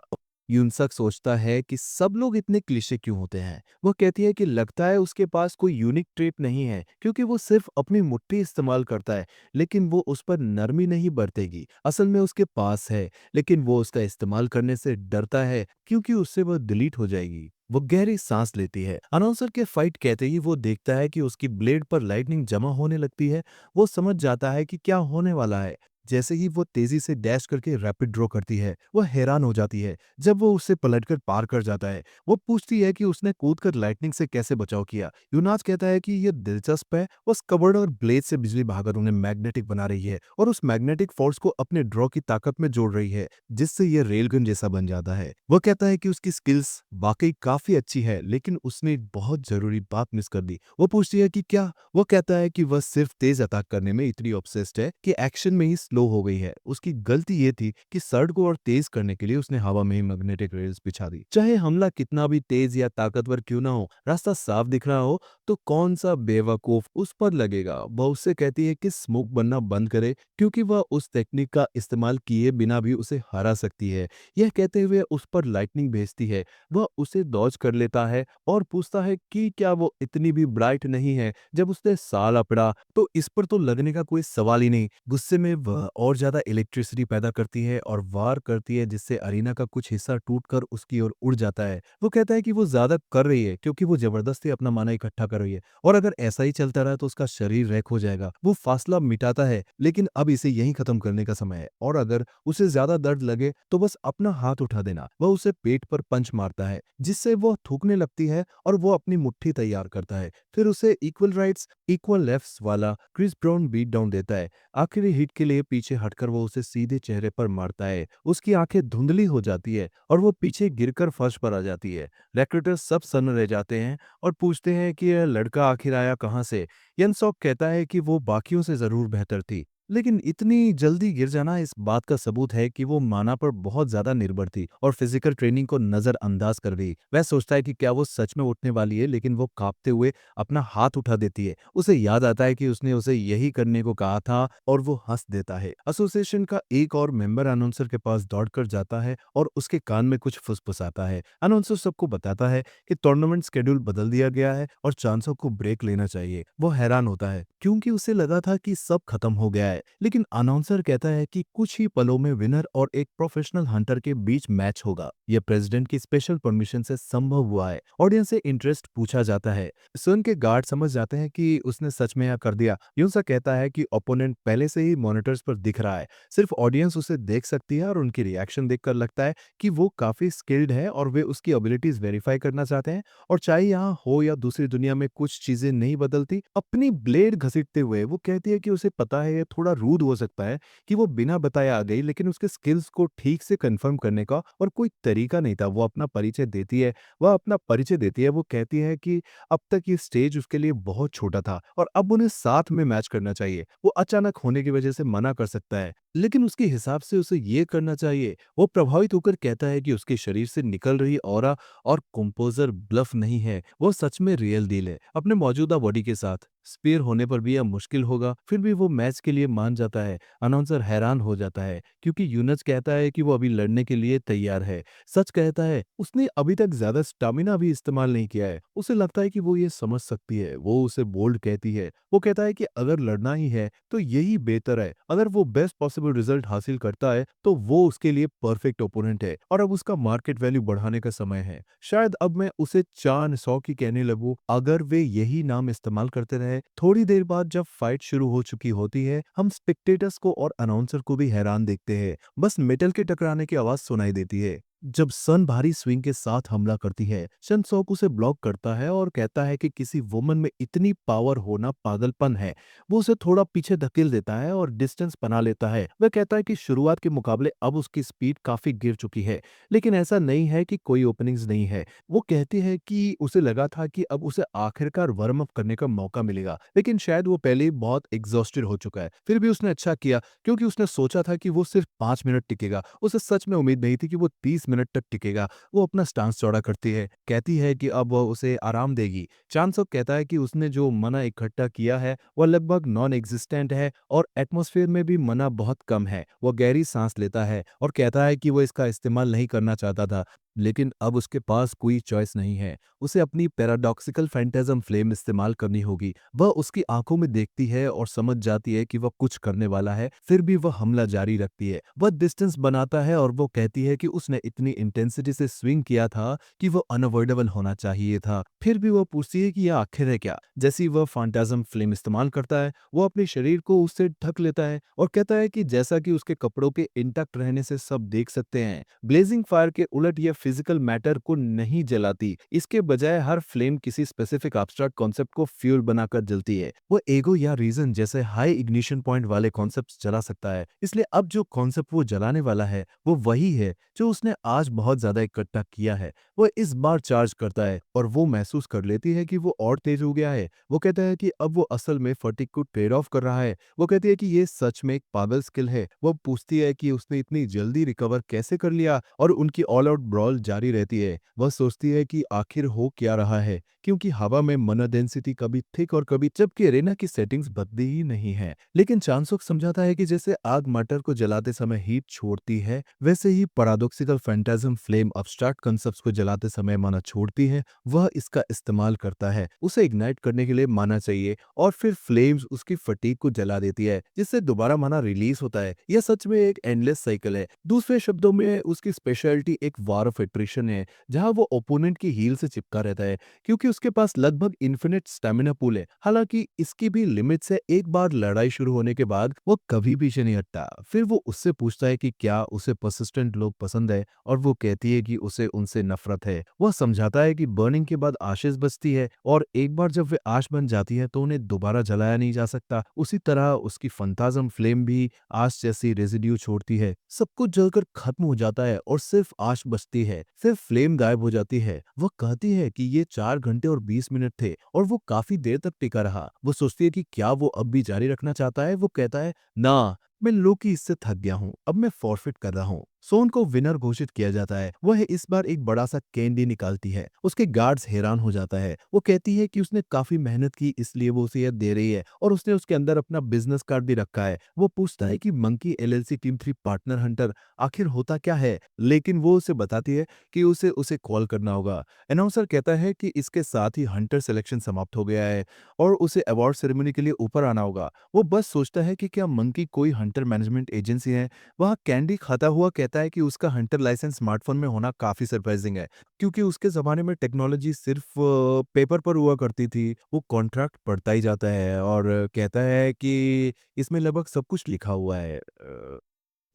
यूनसक सोचता है कि सब लोग इतने क्लीशे क्यों होते हैं। वो कहती है कि लगता है उसके पास कोई यूनिक ट्रेट नहीं है, क्योंकि वो सिर्फ अपनी मुट्ठी इस्तेमाल करता है, लेकिन वो उस पर नरमी नहीं बरतेगी। असल में उसके पास है, लेकिन वो उसका इस्तेमाल करने से डरता है, क्योंकि उससे वह डिलीट हो जाएगी। वो गहरी सांस लेती है। अनाउंसर के फाइट कहते ही वो देखता है कि उसकी ब्लेड पर लाइटनिंग जमा होने लगती है। वो समझ जाता है कि क्या होने वाला है। जैसे ही वो तेजी से डैश करके रैपिड ड्रॉ करती है, वह हैरान हो जाती है जब वो उसे पलटकर पार कर जाता है। वो पूछती है कि उसने कूदकर लाइटनिंग से कैसे बचाव किया। यूनाज कहता है कि ये दिलचस्प है। वो स्कबर्ड और ब्लेड से बिजली बहाकर उन्हें मैग्नेटिक बना रही है और उस मैग्नेटिक फोर्स को अपने ड्रॉ की ताकत में जोड़ रही है, जिससे ये रेलगन जैसा बन जाता है। वो कहता है कि उसकी स्किल्स वाकई काफी अच्छी है, लेकिन उसने एक बहुत जरूरी बात मिस कर दी। वो पूछती है कि क्या। वो कहता है कि वह सिर्फ तेज अटैक करने में इतनी ऑब्सेस्ड है कि एक्शन में ही स्लो हो गई है। उसकी गलती ये थी कि सर्ड को और तेज करने के लिए उसने हवा में ही मैग्नेटिक रेल्स बिछा दी। चाहे हमला कितना भी तेज या ताकतवर क्यों ना हो, रास्ता साफ दिख रहा हो तो कौन सा बेवकूफ उस पर लगेगा। वह उससे कहती है कि स्मोक बनना बंद करे, क्योंकि वह उस टेक्निक का इस्तेमाल किए बिना भी उसे हरा सकती है। यह कहते हुए उस पर लाइटनिंग भेजती है। वह उसे डॉज कर लेता है और पूछता है कि क्या वो इतनी भी ब्राइट नहीं है। जब उसने साल पड़ा तो इस पर तो लगने का कोई सवाल ही नहीं। गुस्से में वह और ज्यादा इलेक्ट्रिसिटी पैदा करती है और वार करती है, जिससे अरीना का कुछ हिस्सा टूटकर उसकी ओर उड़ जाता है। वो कहता है कि वो ज्यादा कर रही है क्योंकि वो जबरदस्ती अपना माना इकट्ठा कर रही है, और अगर ऐसा ही चलता रहा तो उसका शरीर रैक हो जाएगा। वो फासला मिटाता है, लेकिन अब इसे यहीं खत्म करने का समय है, और अगर उसे ज्यादा दर्द लगे तो बस अपना हाथ उठा देना। वह उसे पेट पर पंच मारता है, जिससे वो थूकने लगती है और वो अपनी मुट्ठी तैयार करता है। फिर उसे इक्वल राइट्स इक्वल लेफ्ट्स वाला क्रिस ब्राउन बीट डाउन देता है। आखिरी हिट के लिए पीछे हटकर वो उसे सीधे चेहरे पर मारता है। उसकी आंखें धुंधली हो जाती है और वो पीछे गिरकर फर्श पर आ जाती है। रिक्रूटर सब सन्न रह जाते हैं और पूछते हैं कि यह लड़का आखिर आया कहाँ से। यनसॉक कहता है कि वो बाकियों से जरूर बेहतर थी, लेकिन इतनी जल्दी गिर जाना इस बात का सबूत है कि वो माना पर बहुत ज्यादा निर्भर थी और फिजिकल ट्रेनिंग को नजरअंदाज कर गई। वह सोचता है कि क्या वो सच में उठने वाली है, लेकिन वो कांपते हुए अपना हाथ उठा देती है। उसे याद आता है कि उसने उसे यही करने को कहा था और वो हंस देता है। एसोसिएशन का एक और मेंबर अनाउंसर के पास दौड़कर जाता है और उसके कान में कुछ फुसफुसाता है। अनाउंसर सबको बताता है कि टूर्नामेंट शेड्यूल बदल दिया गया है और चांसों को ब्रेक लेना चाहिए। वो हैरान होता है क्योंकि उसे लगा था कि सब खत्म हो गया है, लेकिन अनाउंसर कहता है कि कुछ ही पलों में विनर और एक प्रोफेशनल हंटर के बीच मैच होगा। यह प्रेसिडेंट की स्पेशल परमिशन से संभव हुआ है। ऑडियंस से इंटरेस्ट पूछा जाता है। सुन के गार्ड समझ जाते हैं कि उसने सच में यह कर दिया। यूंसा कहता है कि ओपोनेंट पहले से ही मॉनिटर्स पर दिख रहा है, सिर्फ ऑडियंस उसे देख सकती है, और उनकी रिएक्शन देखकर लगता है कि वो काफी स्किल्ड है और वे उसकी एबिलिटीज वेरीफाई करना चाहते हैं। और चाहे यहाँ हो या दूसरी दुनिया में, कुछ चीजें नहीं बदलती। अपनी ब्लेड घसीटते हुए वो कहती है कि उसे पता है ये थोड़ा रूड हो सकता है कि वो बिना बताए आ गई, लेकिन उसके स्किल्स को ठीक से कंफर्म करने का और कोई तरीका नहीं था। वो अपना परिचय देती है। वो कहती है कि अब तक ये स्टेज उसके लिए बहुत छोटा था और अब उन्हें साथ में मैच करना चाहिए। वो अचानक होने की वजह से मना कर सकता है, लेकिन उसके हिसाब से उसे ये करना चाहिए। वो प्रभावित होकर कहता है कि उसके शरीर से निकल रही ऑरा और कंपोजर ब्लफ नहीं है, वो सच में रियल डील है। अपने मौजूदा बॉडी के साथ स्पेयर होने पर भी यह मुश्किल होगा, फिर भी वो मैच के लिए मान जाता है। अनाउंसर हैरान हो जाता है क्योंकि यूनस कहता है कि वो अभी लड़ने के लिए तैयार है। सच कहता है उसने अभी तक ज्यादा स्टामिना भी इस्तेमाल नहीं किया है। उसे लगता है कि वो ये समझ सकती है। वो उसे बोल्ड कहती है। वो कहता है कि अगर लड़ना ही है तो यही बेहतर है। अगर वो बेस्ट पॉसिबल रिजल्ट हासिल करता है तो वो उसके लिए परफेक्ट ओपोनेंट है, और अब उसका मार्केट वैल्यू बढ़ाने का समय है। शायद अब मैं उसे चान सौ की कहने लगूं अगर वे यही नाम इस्तेमाल करते रहे। थोड़ी देर बाद जब फाइट शुरू हो चुकी होती है, हम स्पेक्टेटर्स को और अनाउंसर को भी हैरान देखते हैं। बस मेटल के टकराने की आवाज सुनाई देती है। जब सन भारी स्विंग के साथ हमला करती है, शन सोक उसे ब्लॉक करता है और कहता है कि किसी वुमन में इतनी पावर होना पागलपन है। वो उसे थोड़ा पीछे धकेल देता है और डिस्टेंस बना लेता है। वह कहता है कि शुरुआत के मुकाबले अब उसकी स्पीड काफी गिर चुकी है, लेकिन ऐसा नहीं है कि कोई ओपनिंग्स नहीं है। वो कहती है कि उसे लगा था कि अब उसे आखिरकार वार्म अप करने का मौका मिलेगा, लेकिन शायद वो पहले ही बहुत एग्जॉस्टेड हो चुका है। फिर भी उसने अच्छा किया, क्योंकि उसने सोचा था कि वो सिर्फ 5 मिनट टिकेगा। उसे सच में उम्मीद नहीं थी कि वो 30 मिनट तक टिकेगा। वो अपना स्टांस चौड़ा करती है, कहती है कि अब वह उसे आराम देगी। चांसोक कहता है कि उसने जो मना इकट्ठा किया है वह लगभग नॉन एग्जिस्टेंट है और एटमॉस्फेयर में भी मना बहुत कम है। वो गहरी सांस लेता है और कहता है कि वो इसका इस्तेमाल नहीं करना चाहता था, लेकिन अब उसके पास कोई चॉइस नहीं है। उसे अपनी पैराडॉक्सिकल फैंटेज्म फ्लेम इस्तेमाल करनी होगी। वह उसकी आंखों में देखती है और समझ जाती है कि वह कुछ करने वाला है, फिर भी वह हमला जारी रखती है। वह डिस्टेंस बनाता है और वो कहती है कि उसने इतनी इंटेंसिटी से स्विंग किया था कि वो अनअवॉइडेबल होना चाहिए था। फिर भी वह पूछती है कि यह आखिर है क्या। जैसे ही वह फैंटाज्म फ्लेम इस्तेमाल करता है, वो अपने शरीर को उससे ढक लेता है और कहता है कि जैसा कि उसके कपड़ों के इंटैक्ट रहने से सब देख सकते हैं। ब्लेजिंग फायर के उलट यह फिजिकल मैटर को नहीं जलाती, इसके बजाय हर फ्लेम किसी स्पेसिफिक एब्स्ट्रैक्ट कॉन्सेप्ट को फ्यूल बनाकर जलती है। वो ईगो या रीजन जैसे हाई इग्निशन पॉइंट वाले कॉन्सेप्ट जला सकता है। इसलिए अब जो कॉन्सेप्ट वो जलाने वाला है वो वही है जो उसने आज बहुत ज्यादा इकट्ठा किया है। वो इस बार चार्ज करता है और वो महसूस कर लेती है कि वो और तेज हो गया है। वो कहता है कि अब वो असल में फटीग को ट्रेड ऑफ कर रहा है। वो कहती है कि ये सच में एक पागल स्किल है। वो पूछती है कि उसने इतनी जल्दी रिकवर कैसे कर लिया, और उनकी ऑल आउट ब्रॉल जारी रहती है। वह सोचती है कि आखिर हो क्या रहा है, क्योंकि हवा में मना डेंसिटी कभी थिक और कभी, जबकि एरेना की सेटिंग्स बदली ही नहीं है। लेकिन चांसोक समझाता है कि जैसे आग मटर को जलाते समय हीट छोड़ती है, वैसे ही पैराडॉक्सिकल फैंटाज्म फ्लेम अब्स्ट्रैक्ट कॉन्सेप्ट्स को जलाते समय माना छोड़ती है। वह इसका इस्तेमाल करता है, उसे इग्नाइट करने के लिए माना चाहिए, और फिर फ्लेम्स उसकी फटीग को जला देती है, जिससे दोबारा माना रिलीज होता है। यह सच में एक एंडलेस साइकिल है। दूसरे शब्दों में उसकी स्पेशलिटी एक वार ऑफ एट्रिशन है, जहां वो ओपोनेंट की हील से चिपका रहता है, क्योंकि उसके पास लगभग इन्फिनिट स्टेमिना पूल है। हालांकि इसकी भी लिमिट्स है। एक बार लड़ाई शुरू होने के बाद वो कभी पीछे नहीं हटता। फिर वो उससे पूछता है कि क्या उसे परसिस्टेंट लोग पसंद है, और वो कहती है कि उसे उनसे नफरत है। वह समझाता है कि बर्निंग के बाद आशीष बचती है, और एक बार जब वे आश बन जाती है तो उन्हें दोबारा जलाया नहीं जा सकता। उसी तरह उसकी फंताजम फ्लेम भी आश जैसी रेजिड्यू छोड़ती है। सब कुछ जलकर खत्म हो जाता है और सिर्फ आश बचती है। फिर फ्लेम गायब हो जाती है। वह कहती है कि ये 4 घंटे और 20 मिनट थे और वो काफी देर तक टिका रहा। वो सोचती है कि क्या वो अब भी जारी रखना चाहता है। वो कहता है, ना, मैं लोकी इससे थक गया हूँ, अब मैं फॉरफिट कर रहा हूँ। सोन को विनर घोषित किया जाता है। वह इस बार एक बड़ा सा कैंडी निकालती है। उसके गार्ड्स हैरान हो जाता है। वो कहती है कि उसने काफी मेहनत की, इसलिए वो उसे यह दे रही है, और उसने उसके अंदर अपना बिजनेस कार्ड भी रखा है। वो पूछता है कि monkey LLC team 3 partner Hunter आखिर होता क्या है, लेकिन वो उसे बताती है कि उसे उसे कॉल करना होगा। अनाउंसर कहता है कि इसके साथ ही हंटर सिलेक्शन समाप्त हो गया है और उसे अवार्ड सेरेमनी के लिए ऊपर आना होगा। वो बस सोचता है कि क्या मंकी कोई हंटर मैनेजमेंट एजेंसी है। वह कैंडी खाता हुआ कहता है कि उसका हंटर लाइसेंस स्मार्टफोन में होना काफी सरप्राइजिंग है, क्योंकि उसके जमाने में टेक्नोलॉजी सिर्फ पेपर पर हुआ करती थी। वो कॉन्ट्रैक्ट पढ़ता ही जाता है और कहता है कि इसमें लगभग सब कुछ लिखा हुआ है।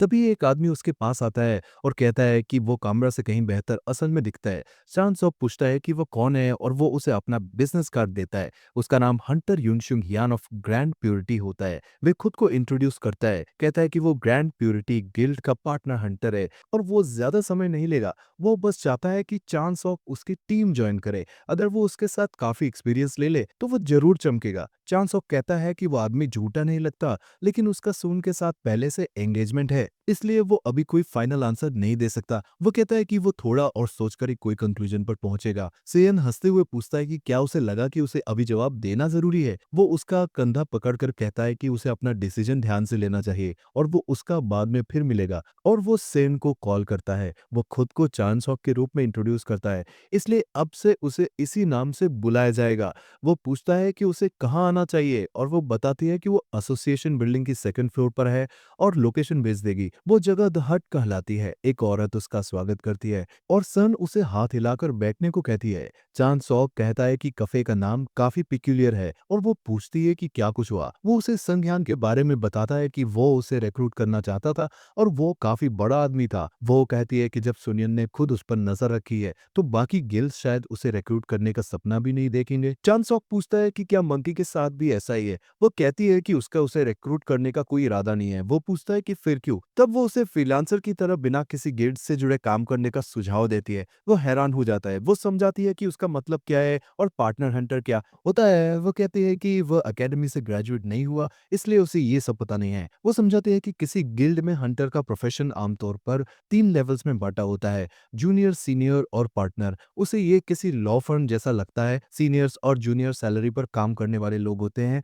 तभी एक आदमी उसके पास आता है और कहता है कि वो कैमरा से कहीं बेहतर असल में दिखता है। चांद सॉक पूछता है कि वो कौन है, और वो उसे अपना बिजनेस कार्ड देता है। उसका नाम हंटर युनशुंग यान ऑफ ग्रैंड प्योरिटी होता है। वे खुद को इंट्रोड्यूस करता है, कहता है कि वो ग्रैंड प्योरिटी गिल्ड का पार्टनर हंटर है और वो ज्यादा समय नहीं लेगा। वो बस चाहता है कि चांद सॉक उसकी टीम ज्वाइन करे। अगर वो उसके साथ काफी एक्सपीरियंस ले ले तो वो जरूर चमकेगा। चांद सॉक कहता है कि वो आदमी झूठा नहीं लगता, लेकिन उसका सून के साथ पहले से एंगेजमेंट है, इसलिए वो अभी कोई फाइनल आंसर नहीं दे सकता। वो कहता है कि वो थोड़ा और सोचकर ही कोई कंक्लूजन पर पहुंचेगा। सेयन हंसते हुए पूछता है कि क्या उसे लगा कि उसे अभी जवाब देना जरूरी है। वो उसका कंधा पकड़कर कहता है कि उसे अपना डिसीजन ध्यान से लेना चाहिए और वो उसका बाद में फिर मिलेगा। और वो सेन को कॉल करता है। वो खुद को चांसॉक के रूप में इंट्रोड्यूस करता है, इसलिए अब से उसे इसी नाम से बुलाया जाएगा। वो पूछता है कि उसे कहाँ आना आना चाहिए और वो बताती है कि वो एसोसिएशन बिल्डिंग की सेकंड फ्लोर पर है और लोकेशन भेज देगी। वो जगह द हट कहलाती है। एक औरत उसका स्वागत करती है और सन उसे हाथ हिलाकर बैठने को कहती है। चांद सॉक कहता है कि कफे का नाम काफी पिक्यूलियर है और वो पूछती है कि क्या कुछ हुआ। वो उसे संज्ञान के बारे में बताता है कि वो उसे रिक्रूट करना चाहता था और वो काफी बड़ा आदमी था। वो कहती है कि जब सुनियन ने खुद उस पर नजर रखी है तो बाकी गिल्ड्स शायद उसे रिक्रूट करने का सपना भी नहीं देखेंगे। चांद सॉक पूछता है कि क्या मंकी के साथ भी ऐसा ही है। वो कहती है कि उसका उसे रिक्रूट करने का कोई इरादा नहीं है। वो पूछता है कि फिर क्यों। तब वो उसे फ्रीलांसर की तरह बिना किसी गिल्ड से जुड़े काम करने का सुझाव देती है। वो हैरान हो जाता है। वो समझाती है कि उसका मतलब क्या है और पार्टनर हंटर क्या होता है। वो कहती है कि वह एकेडमी से ग्रेजुएट नहीं हुआ, इसलिए उसे ये सब पता नहीं है। वो समझाती है कि किसी गिल्ड में हंटर का प्रोफेशन आमतौर पर 3 लेवल्स में बांटा होता है, जूनियर, सीनियर और पार्टनर। उसे ये किसी लॉ फर्म जैसा लगता है। सीनियर्स और जूनियर सैलरी पर काम करने वाले लोग होते हैं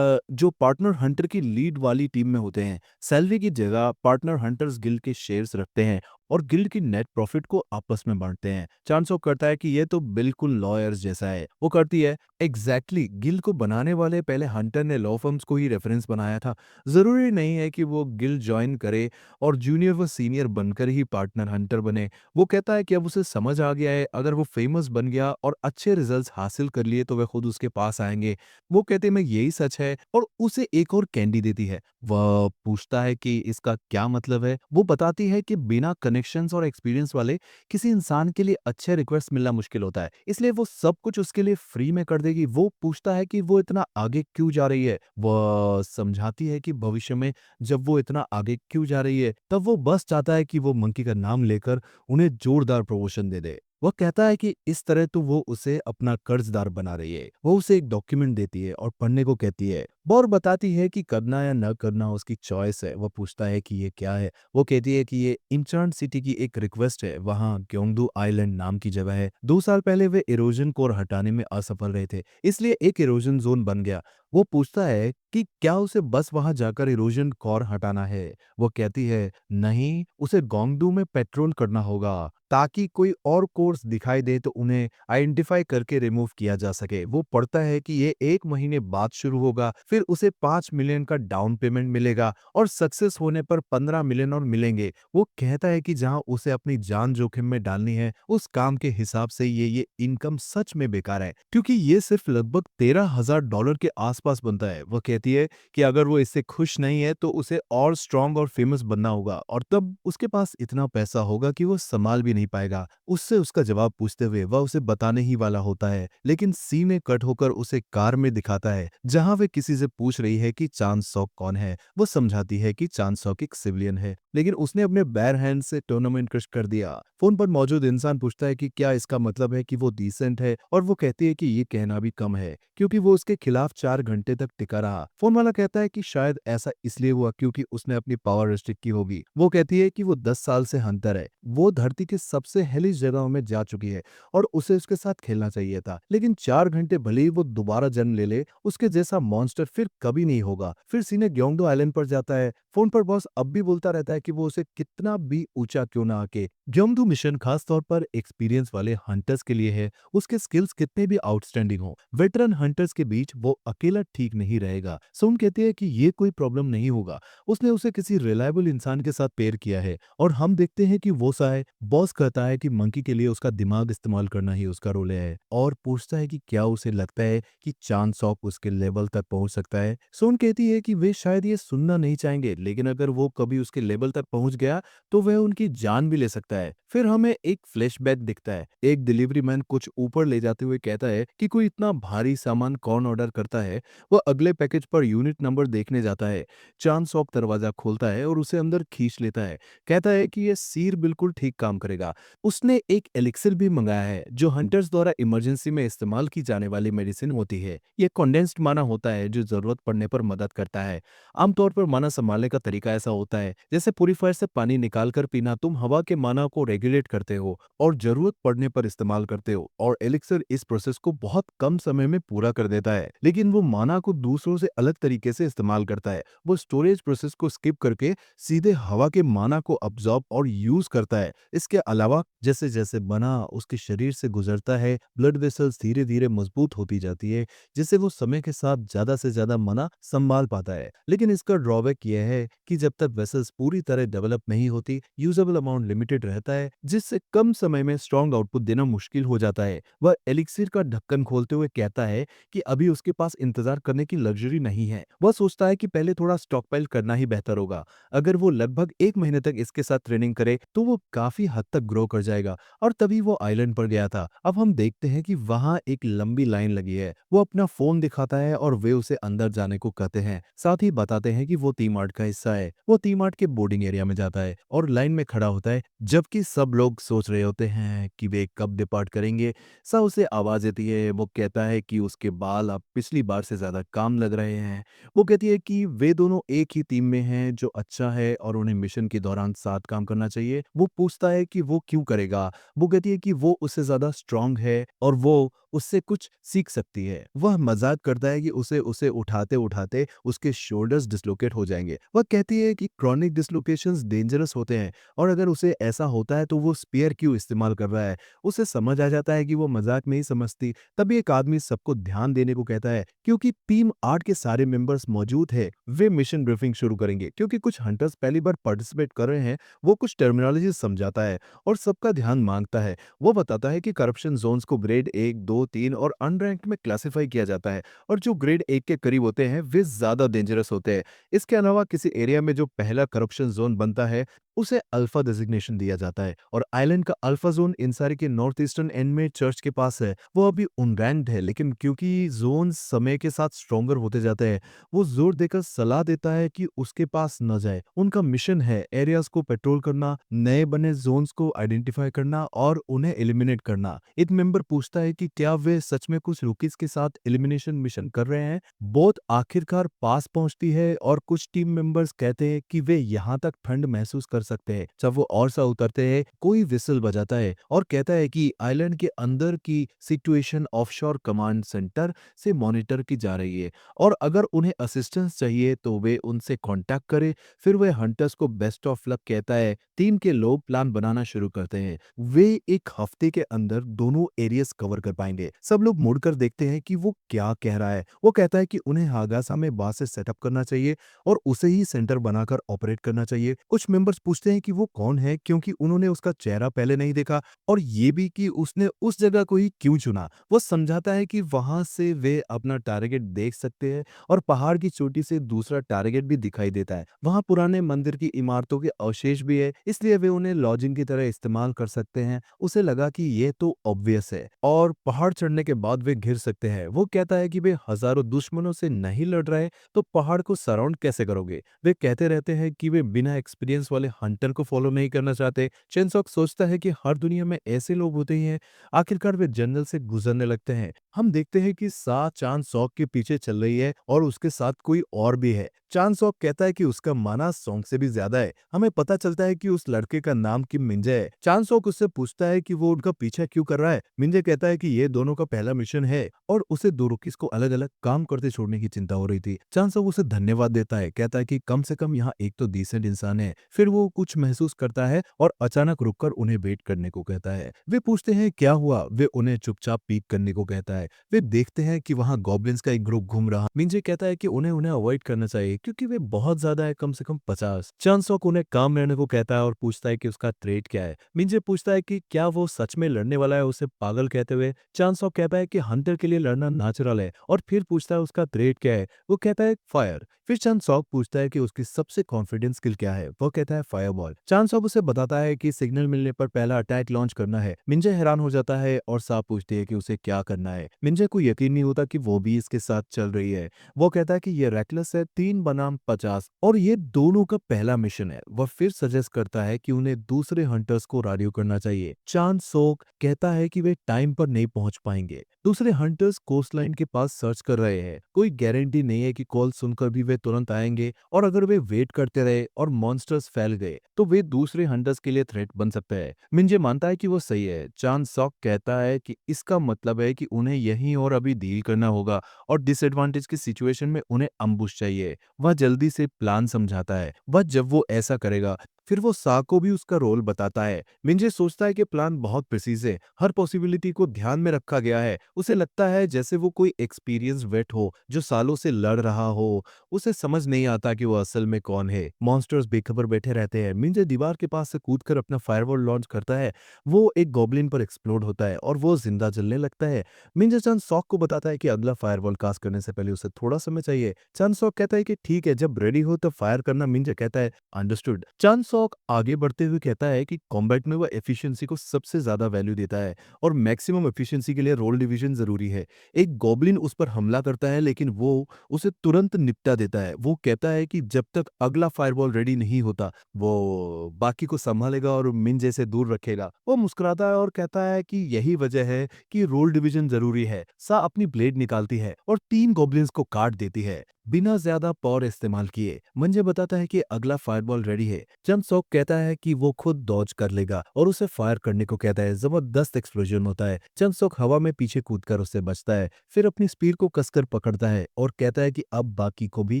जो पार्टनर हंटर की लीड वाली टीम में होते हैं। सैलरी की जगह पार्टनर हंटर्स गिल्ड के शेयर्स रखते हैं और गिल्ड की नेट प्रॉफिट को आपस में बांटते हैं। चांसो करता है कि ये तो बिल्कुल लॉयर्स जैसा है। वो करती है एग्जैक्टली गिल्ड को बनाने वाले पहले हंटर ने लॉ फर्म्स को ही रेफरेंस बनाया था। जरूरी नहीं है कि वो गिल्ड ज्वाइन करे और जूनियर व सीनियर बनकर ही पार्टनर हंटर बने। वो कहता है कि अब उसे समझ आ गया है, अगर वो फेमस बन गया और अच्छे रिजल्ट्स हासिल कर लिए तो वे खुद उसके पास आएंगे। वो कहते में यही सच है और उसे एक और कैंडी देती है। वह पूछता है कि इसका क्या मतलब है। वो बताती है कि बिना कनेक्शंस और एक्सपीरियंस वाले किसी इंसान के लिए अच्छे रिक्वेस्ट मिलना मुश्किल होता है, इसलिए वो सब कुछ उसके लिए फ्री में कर देगी। वो पूछता है कि वो इतना आगे क्यों जा रही है। वह समझाती है कि भविष्य में जब वो इतना आगे क्यों जा रही है तब वो बस चाहता है कि वो मंकी का नाम लेकर उन्हें जोरदार प्रमोशन दे दे। वह कहता है कि इस तरह तो वो उसे अपना कर्जदार बना रही है। वो उसे एक डॉक्यूमेंट देती है और पढ़ने को कहती है। और बताती है कि करना या न करना उसकी चॉइस है। वह पूछता है कि ये क्या है। वो कहती है कि ये इंचर्न सिटी की एक रिक्वेस्ट है। वहाँ ग्योंगडू आइलैंड नाम की जगह है। 2 साल पहले वे इरोजन कोर हटाने में असफल रहे थे, इसलिए एक इरोजन जोन बन गया। वो पूछता है कि क्या उसे बस वहां जाकर इरोजन कोर हटाना है। वो कहती है नहीं, उसे गोंगडू में पेट्रोल करना होगा ताकि कोई और कोर्स दिखाई दे तो उन्हें आइडेंटिफाई करके रिमूव किया जा सके। वो पढ़ता है कि ये 1 महीने बाद शुरू होगा, फिर उसे 5 मिलियन का डाउन पेमेंट मिलेगा और सक्सेस होने पर 15 मिलियन और मिलेंगे। वो कहता है कि जहां उसे अपनी जान जोखिम में डालनी है उस काम के हिसाब से ये इनकम सच में बेकार है, क्योंकि ये सिर्फ लगभग $13,000 के आसपास बनता है। वो कहती है कि अगर वो इससे खुश नहीं है तो उसे और स्ट्रांग और फेमस बनना होगा और तब उसके पास इतना पैसा होगा कि वो संभाल भी नहीं पाएगा। उससे उसका जवाब पूछते हुए वह उसे बताने ही वाला होता है, लेकिन सीने कट होकर उसे कार में दिखाता है जहां वे किसी से पूछ रही है कि चांद सॉक कौन है। वो समझाती है कि चांद सॉक एक सिविलियन है, लेकिन उसने अपने बैर हैंड से टूर्नामेंट क्रश कर दिया। फोन पर मौजूद इंसान पूछता है कि क्या इसका मतलब है कि वो डिसेंट है और वो कहती है कि ये कहना भी कम है क्योंकि वो उसके खिलाफ 4 घंटे तक टिका रहा। फोन वाला कहता है कि शायद ऐसा इसलिए हुआ क्योंकि उसने अपनी पावर रिस्ट्रिक्ट की होगी। वो कहती है कि वो 10 साल से हंटर है, वो धरती के सबसे हेलिश जगहों में जा चुकी है और उसे उसके साथ खेलना चाहिए था, लेकिन 4 घंटे भले ही वो दोबारा जन्म ले ले उसके जैसा मॉन्स्टर फिर कभी नहीं होगा। फिर सीने ग्योंगडो आइलैंड पर जाता है। फोन पर बॉस अब भी बोलता रहता है कि वो उसे कितना भी ऊंचा क्यों ना आके। ग्योंगडो मिशन खास तौर पर एक्सपीरियंस वाले हंटर्स के लिए है। उसके स्किल्स कितने भी आउटस्टैंडिंग हो, वेटरन हंटर्स के बीच वो अकेला ठीक नहीं रहेगा। सोन कहती है कि ये कोई प्रॉब्लम नहीं होगा, उसने उसे किसी रिलायबल इंसान के साथ पेयर किया है और हम देखते हैं कि वो साय। बॉस कहता है कि मंकी के लिए उसका दिमाग इस्तेमाल करना ही उसका रोल है और पूछता है कि क्या उसे लगता है कि चांद सॉक उसके लेवल तक पहुंच सकता है। सोन कहती है कि वे शायद ये सुनना नहीं चाहेंगे, लेकिन अगर वो कभी उसके लेवल तक पहुंच गया तो वह उनकी जान भी ले सकता है। फिर हमें एक फ्लैशबैक दिखता है। एक डिलीवरी मैन कुछ ऊपर ले जाते हुए कहता है कि कोई इतना भारी सामान कौन ऑर्डर करता है। वह अगले पैकेज पर यूनिट नंबर देखने जाता है। चांद सॉक दरवाजा खोलता है और उसे अंदर खींच लेता है। कहता है कि यह सीर बिल्कुल ठीक काम करेगा। उसने एक एलिक्सिर भी मंगाया है जो हंटर्स द्वारा इमरजेंसी में इस्तेमाल की जाने वाली मेडिसिन होती है। यह कंडेंस्ड माना होता है जो जरूरत पड़ने पर मदद करता है। आमतौर पर माना संभालने का तरीका ऐसा होता है जैसे प्यूरीफायर से पानी निकालकर पीना। तुम हवा के माना को रेगुलेट करते हो और जरूरत पड़ने पर इस्तेमाल करते हो, और एलिक्सर इस प्रोसेस को बहुत कम समय में पूरा कर देता है। लेकिन वो माना को दूसरों से अलग तरीके से इस्तेमाल करता है। वो स्टोरेज प्रोसेस को स्किप करके सीधे हवा के माना को अब्सॉर्ब और यूज करता है। इसके अलावा जैसे जैसे बना उसके शरीर से गुजरता है, ब्लड वेसल्स धीरे धीरे मजबूत होती जाती है, जिससे वो समय के साथ ज्यादा से ज्यादा मना संभाल पाता है। लेकिन इसका ड्रॉबैक यह है कि जब तक वेसल्स पूरी तरह डेवलप नहीं होती, यूजेबल अमाउंट लिमिटेड रहता है, जिससे कम समय में स्ट्रॉन्ग आउटपुट देना मुश्किल हो जाता है। वह एलिक्सिर का ढक्कन खोलते हुए कहता है कि अभी उसके पास इंतजार करने की लग्जरी नहीं है। वह सोचता है कि पहले थोड़ा स्टॉकपाइल करना ही बेहतर होगा। अगर वो लगभग 1 महीने तक इसके साथ ट्रेनिंग करे तो वो काफी हद तक ग्रो कर जाएगा। और तभी वो आइलैंड पर गया था। अब हम देखते हैं कि वहां एक लंबी लाइन लगी है। वो अपना फोन दिखाता है और वे उसे अंदर जाने को कहते हैं। साथ ही बताते हैं कि वो टी मार्ट का हिस्सा है। वो टी मार्ट के बोर्डिंग एरिया में जाता है और लाइन में खड़ा होता है, जबकि सब लोग सोच रहे होते हैं कि वे कब डिपार्ट करेंगे। सा उसे आवाज देती है। वो कहता है कि उसके बाल अब पिछली बार से ज्यादा काम लग रहे हैं। वो कहती है कि वे दोनों एक ही टीम में हैं, जो अच्छा है और उन्हें मिशन के दौरान साथ काम करना चाहिए। वो पूछता है कि वो क्यों करेगा। वो कहती है कि वो उससे ज्यादा स्ट्रांग है और वो उससे कुछ सीख सकती है। वह मजाक करता है कि उसे उसे उठाते उठाते उसके शोल्डर्स डिसलोकेट हो जाएंगे। वह कहती है कि क्रॉनिक डिसलोकेशंस डेंजरस होते हैं और अगर उसे ऐसा होता है तो वो स्पेयर क्यों इस्तेमाल कर रहा है। उसे समझ आ जाता है कि वो मजाक नहीं समझती। तभी एक आदमी सबको ध्यान देने को कहता है, क्योंकि टीम 8 के सारे मेंबर्स मौजूद है। वे मिशन ब्रीफिंग शुरू करेंगे। क्योंकि कुछ हंटर्स पहली बार पार्टिसिपेट कर रहे हैं, वो कुछ टर्मिनोलॉजी समझाता है और सबका ध्यान मांगता है। वो बताता है कि करप्शन जोन्स को ग्रेड 1, 2, 3 और अनरैंक्ड में क्लासिफाई किया जाता है और जो ग्रेड 1 के करीब होते हैं वे ज्यादा डेंजरस होते हैं। इसके अलावा किसी एरिया में जो पहला करप्शन जोन बनता है उसे अल्फा डेजिग्नेशन दिया जाता है और आइलैंड का अल्फा जोन इंसारी के नॉर्थ ईस्टर्न एंड में चर्च के पास है। वो अभी अनरैंक्ड है, लेकिन क्योंकि जोन समय के साथ स्ट्रोंगर होते जाते हैं, वो जोर देकर सलाह देता है कि उसके पास न जाए। उनका मिशन है एरियाज को पेट्रोल करना, नए बने जोन्स को आइडेंटिफाई करना और उन्हें एलिमिनेट करना। एक मेंबर पूछता है कि क्या वे सच में कुछ रूकीज के साथ एलिमिनेशन मिशन कर रहे हैं। बोट आखिरकार पास पहुंचती है और कुछ टीम मेंबर्स कहते हैं कि वे यहाँ तक ठंड महसूस कर सकते हैं। जब वो और सा उतरते हैं, कोई विसल बजाता है और कहता है कि आइलैंड के अंदर की सिचुएशन ऑफशोर कमांड सेंटर से मॉनिटर की जा रही है और अगर उन्हें असिस्टेंस चाहिए तो वे उनसे कांटेक्ट करें। फिर वे हंटर्स को बेस्ट ऑफ लक कहता है। टीम के लोग प्लान बनाना शुरू करते हैं। वे एक हफ्ते के अंदर दोनों एरियाज कवर कर पाएंगे। सब लोग मुड़कर देखते हैं कि वो क्या कह रहा है। वो कहता है कि उन्हें हागासा में बास से सेटअप करना चाहिए और उसे ही सेंटर बनाकर ऑपरेट करना चाहिए। कुछ मेंबर्स पूछते हैं कि वो कौन है, क्योंकि उन्होंने उसका चेहरा पहले नहीं देखा और ये भी कि उसने उस जगह को ही क्यों चुना। वो समझाता है कि वहां से वे अपना टारगेट देख सकते हैं और पहाड़ की चोटी से दूसरा टारगेट भी दिखाई देता है। वहां पुराने मंदिर की इमारतों के अवशेष भी है, इसलिए वे उन्हें लॉजिंग की तरह इस्तेमाल कर सकते हैं। उसे लगा कि ये तो ऑब्वियस है और पहाड़ चढ़ने के बाद वे घिर सकते हैं। वो कहता है कि वे हजारों दुश्मनों से नहीं लड़ रहे, तो पहाड़ को सराउंड कैसे करोगे। वे कहते रहते हैं कि वे बिना एक्सपीरियंस वाले हंटर को फॉलो नहीं करना चाहते। चेनसॉक सोचता है कि हर दुनिया में ऐसे लोग होते ही हैं। आखिरकार वे जंगल से गुजरने लगते हैं। हम देखते हैं कि सा चांद सॉक के पीछे चल रही है और उसके साथ कोई और भी है। चांद सॉक कहता है कि उसका माना सॉन्ग से भी ज्यादा है। हमें पता चलता है कि उस लड़के का नाम किम मिंजे है। चांद सॉक उससे पूछता है कि वो उनका पीछा क्यों कर रहा है। मिंजे कहता है कि ये दोनों का पहला मिशन है और उसे दो रुकीज को अलग अलग काम करते छोड़ने की चिंता हो रही थी। चांद सॉक उसे धन्यवाद देता है, कहता है कि कम से कम यहाँ एक तो डिसेंट इंसान है। फिर वो कुछ महसूस करता है और अचानक रुककर उन्हें वेट करने को कहता है। वे पूछते हैं क्या हुआ। वे उन्हें चुपचाप पीक करने को कहता है। वे देखते हैं कि वहां गॉब्लिन्स का एक ग्रुप घूम रहा। मिंजे कहता है कि उन्हें उन्हें अवॉइड करना चाहिए क्योंकि वे बहुत ज्यादा है, कम से कम 50। चांसॉक उन्हें काम रहने को कहता है और पूछता है कि उसका ट्रेड क्या है। मिंजे पूछता है कि क्या वो सच में लड़ने वाला है, उसे पागल कहते हुए। चांसॉक कहता है कि हंटर के लिए लड़ना नेचुरल है और फिर पूछता है उसका ट्रेड क्या है। वो कहता है फायर। फिर चांसॉक पूछता है कि उसकी सबसे कॉन्फिडेंस स्किल क्या है। वो कहता है फायरबॉल। चांसॉक उसे बताता है कि सिग्नल मिलने पर पहला अटैक लॉन्च करना है। मिंजे हैरान हो जाता है और साफ पूछती है कि उसे क्या करना है। मिंजे को यकीन नहीं होता कि वो भी इसके साथ चल रही है। वो कहता है कि ये रेकलेस है, 3 बनाम 50 और ये दोनों का पहला मिशन है। वह फिर सजेस्ट करता है कि उन्हें दूसरे हंटर्स को रेडियो करना चाहिए। चांद सोक कहता है कि वे टाइम पर नहीं पहुंच पाएंगे। दूसरे हंटर्स कोस्ट लाइन के पास सर्च कर रहे हैं। कोई गारंटी नहीं है कि कॉल सुनकर भी वे तुरंत आएंगे और अगर वे वेट करते रहे और मॉन्स्टर्स फैल गए तो वे दूसरे हंटर्स के लिए थ्रेट बन सकते हैं। मिंजे मानता है कि वो सही है। चांद सॉक कहता है कि इसका मतलब है कि उन्हें यहीं और अभी डील करना होगा और डिसएडवांटेज की सिचुएशन में उन्हें अम्बुश चाहिए। वह जल्दी से प्लान समझाता है। वह जब वो ऐसा करेगा फिर वो सा को भी उसका रोल बताता है। मिंजे सोचता है कि प्लान बहुत प्रिसीज है, हर पॉसिबिलिटी को ध्यान में रखा गया है। उसे लगता है जैसे वो कोई एक्सपीरियंस वेट हो जो सालों से लड़ रहा हो। उसे समझ नहीं आता कि वो असल में कौन है। मॉन्स्टर्स बेखबर बैठे रहते हैं। मिंजे दीवार के पास से कूदकर अपना फायरवॉल लॉन्च करता है। वो एक गॉब्लिन पर एक्सप्लोड होता है और वो जिंदा जलने लगता है। मिंजे चान सॉक को बताता है कि अगला फायरवॉल कास्ट करने से पहले उसे थोड़ा समय चाहिए। चान सॉक कहता है कि ठीक है, जब रेडी हो तब फायर करना। मिंजे कहता है अंडरस्टूड। चान सॉक आगे बढ़ते हुए कहता है कि कॉम्बैट में वो एफिशिएंसी को सबसे ज्यादा वैल्यू देता है और मैक्सिमम एफिशिएंसी के लिए रोल डिवीजन जरूरी है। एक गॉब्लिन उस पर हमला करता है लेकिन वो उसे तुरंत निपटा देता है। वो कहता है कि जब तक अगला फायरवॉल रेडी नहीं होता वो बाकी को संभालेगा और मिंजे से दूर रखेगा। वो मुस्कुराता है और कहता है कि यही वजह है कि रोल डिवीजन जरूरी है। सा अपनी ब्लेड निकालती है और 3 गॉब्लिन्स को काट देती है बिना ज्यादा पावर इस्तेमाल किए। मंजे बताता है कि अगला फायरबॉल रेडी है। चन सोक कहता है कि वो खुद डॉज कर लेगा और उसे फायर करने को कहता है। जबरदस्त एक्सप्लोजन होता है। चन सोक हवा में पीछे कूदकर उससे बचता है, फिर अपनी स्पीड को कसकर पकड़ता है और कहता है कि अब बाकी को भी